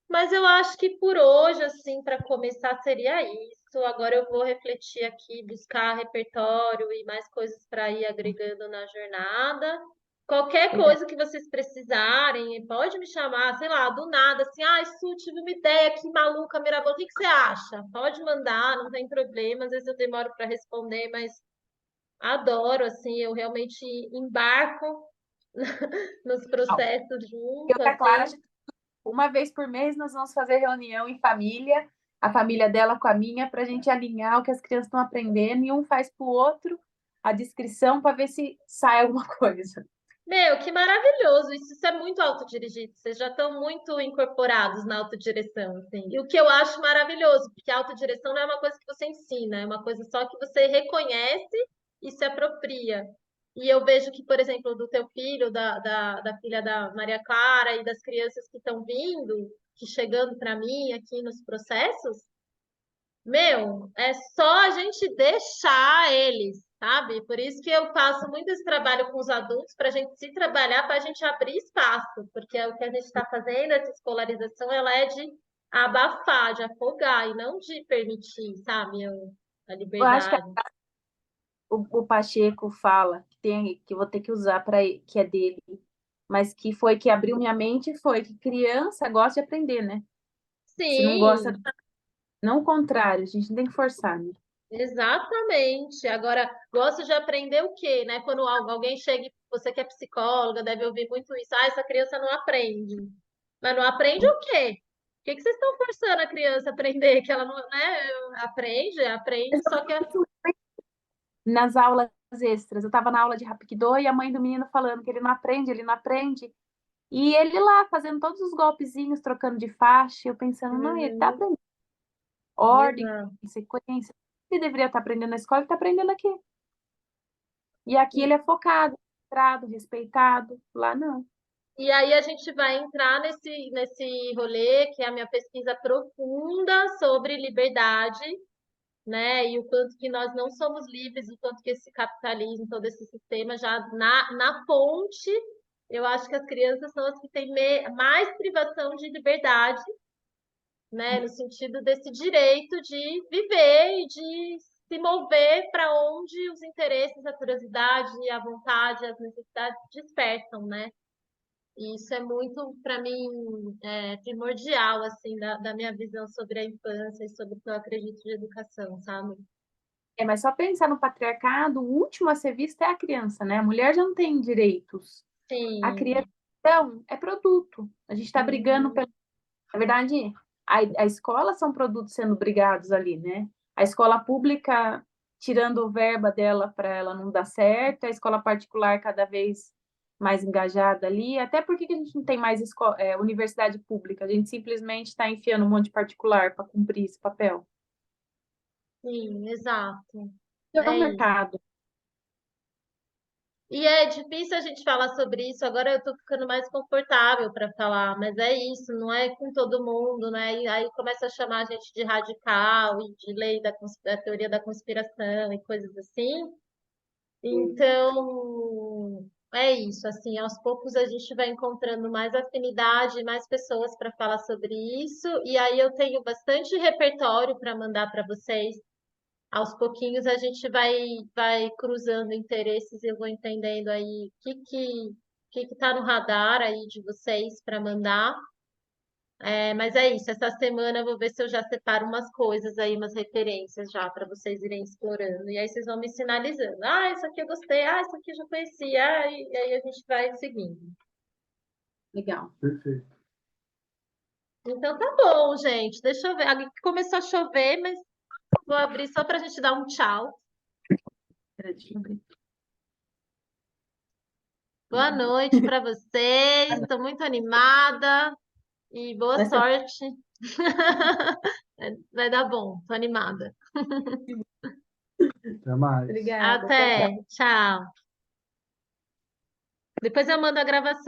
Mas eu acho que por hoje, assim, para começar, seria isso. Agora eu vou refletir aqui, buscar repertório e mais coisas para ir agregando na jornada. Qualquer Legal. coisa que vocês precisarem, pode me chamar, sei lá, do nada, assim, Su, tive uma ideia aqui maluca, mirabolante, o que que você acha? Pode mandar, não tem problema, às vezes eu demoro para responder, mas adoro, assim, eu realmente embarco nos processos Eu junto, e a Clara, assim. uma vez por mês nós vamos fazer reunião em família a família dela com a minha para a gente alinhar o que as crianças estão aprendendo e um faz para o outro a descrição para ver se sai alguma coisa. Meu, que maravilhoso! Isso é muito autodirigido. Vocês já estão muito incorporados na autodireção, assim. E o que eu acho maravilhoso, porque a autodireção não é uma coisa que você ensina, é uma coisa só que você reconhece e se apropria. E eu vejo que, por exemplo, do teu filho, da filha da Maria Clara e das crianças que estão vindo, que chegando para mim aqui nos processos, meu, é só a gente deixar eles, sabe? Por isso que eu faço muito esse trabalho com os adultos, para a gente se trabalhar, para a gente abrir espaço, porque é o que a gente está fazendo, essa escolarização, ela é de abafar, de afogar, e não de permitir, sabe? A Eu acho que liberdade. o Pacheco fala que tem que eu vou ter que usar para que é dele, mas que foi que abriu minha mente foi que criança gosta de aprender, né? Se não gosta, Sim, não o contrário, a gente não tem que forçar, né? exatamente. Agora, gosto de aprender o quê, né? Quando alguém chega, você que é psicóloga, deve ouvir muito isso. Ah, essa criança não aprende. Mas não aprende o quê? O que que vocês estão forçando a criança a aprender? Que ela não, né? Aprende, aprende, só que Nas aulas extras, eu estava na aula de Hapkido e a mãe do menino falando que ele não aprende, ele não aprende. E ele lá fazendo todos os golpezinhos, trocando de faixa, eu pensando, não, ele tá Uhum, aprendendo ordem, exato. sequência. Ele deveria estar aprendendo na escola, ele está aprendendo aqui. E aqui ele é focado, centrado, respeitado. Lá não. E aí a gente vai entrar nesse rolê, que é a minha pesquisa profunda sobre liberdade, né? E o quanto que nós não somos livres, o quanto que esse capitalismo, todo esse sistema já na ponte, eu acho que as crianças são as que têm mais privação de liberdade, né? No sentido desse direito de viver e de se mover para onde os interesses, a curiosidade, a vontade, as necessidades despertam, né? E isso é muito, para mim, primordial, assim, da minha visão sobre a infância e sobre o que eu acredito de educação, sabe? É, mas só pensar no patriarcado, o último a ser visto é a criança, né? A mulher já não tem direitos. A Sim. criança, então, é produto. A gente está brigando Uhum. pela. Na verdade, a escola são produtos sendo brigados ali, né? A escola pública tirando verba dela para ela não dar certo, a escola particular cada vez mais engajada ali. Até porque que a gente não tem mais universidade pública? A gente simplesmente está enfiando um monte de particular para cumprir esse papel. Sim, exato. É o É isso. mercado. E é difícil a gente falar sobre isso, agora eu tô ficando mais confortável para falar, mas é isso, não é com todo mundo, né? E aí começa a chamar a gente de radical e de lei da teoria da conspiração e coisas assim. Então, é isso, assim, aos poucos a gente vai encontrando mais afinidade, mais pessoas para falar sobre isso, e aí eu tenho bastante repertório para mandar para vocês. Aos pouquinhos a gente vai cruzando interesses e eu vou entendendo aí o que tá no radar aí de vocês para mandar. Mas é isso, essa semana eu vou ver se eu já separo umas coisas aí, umas referências já para vocês irem explorando. E aí vocês vão me sinalizando. Ah, isso aqui eu gostei, ah, isso aqui eu já conheci, e aí a gente vai seguindo. Legal. Perfeito. Então tá bom, gente. Deixa eu ver. Aqui começou a chover, mas vou abrir só para a gente dar um tchau. Deixa eu abrir. Boa noite para vocês. Estou muito animada e boa Vai ser sorte. Vai dar bom, tô animada. Até mais. Obrigada. Tchau, tchau. Até, tchau. Depois eu mando a gravação.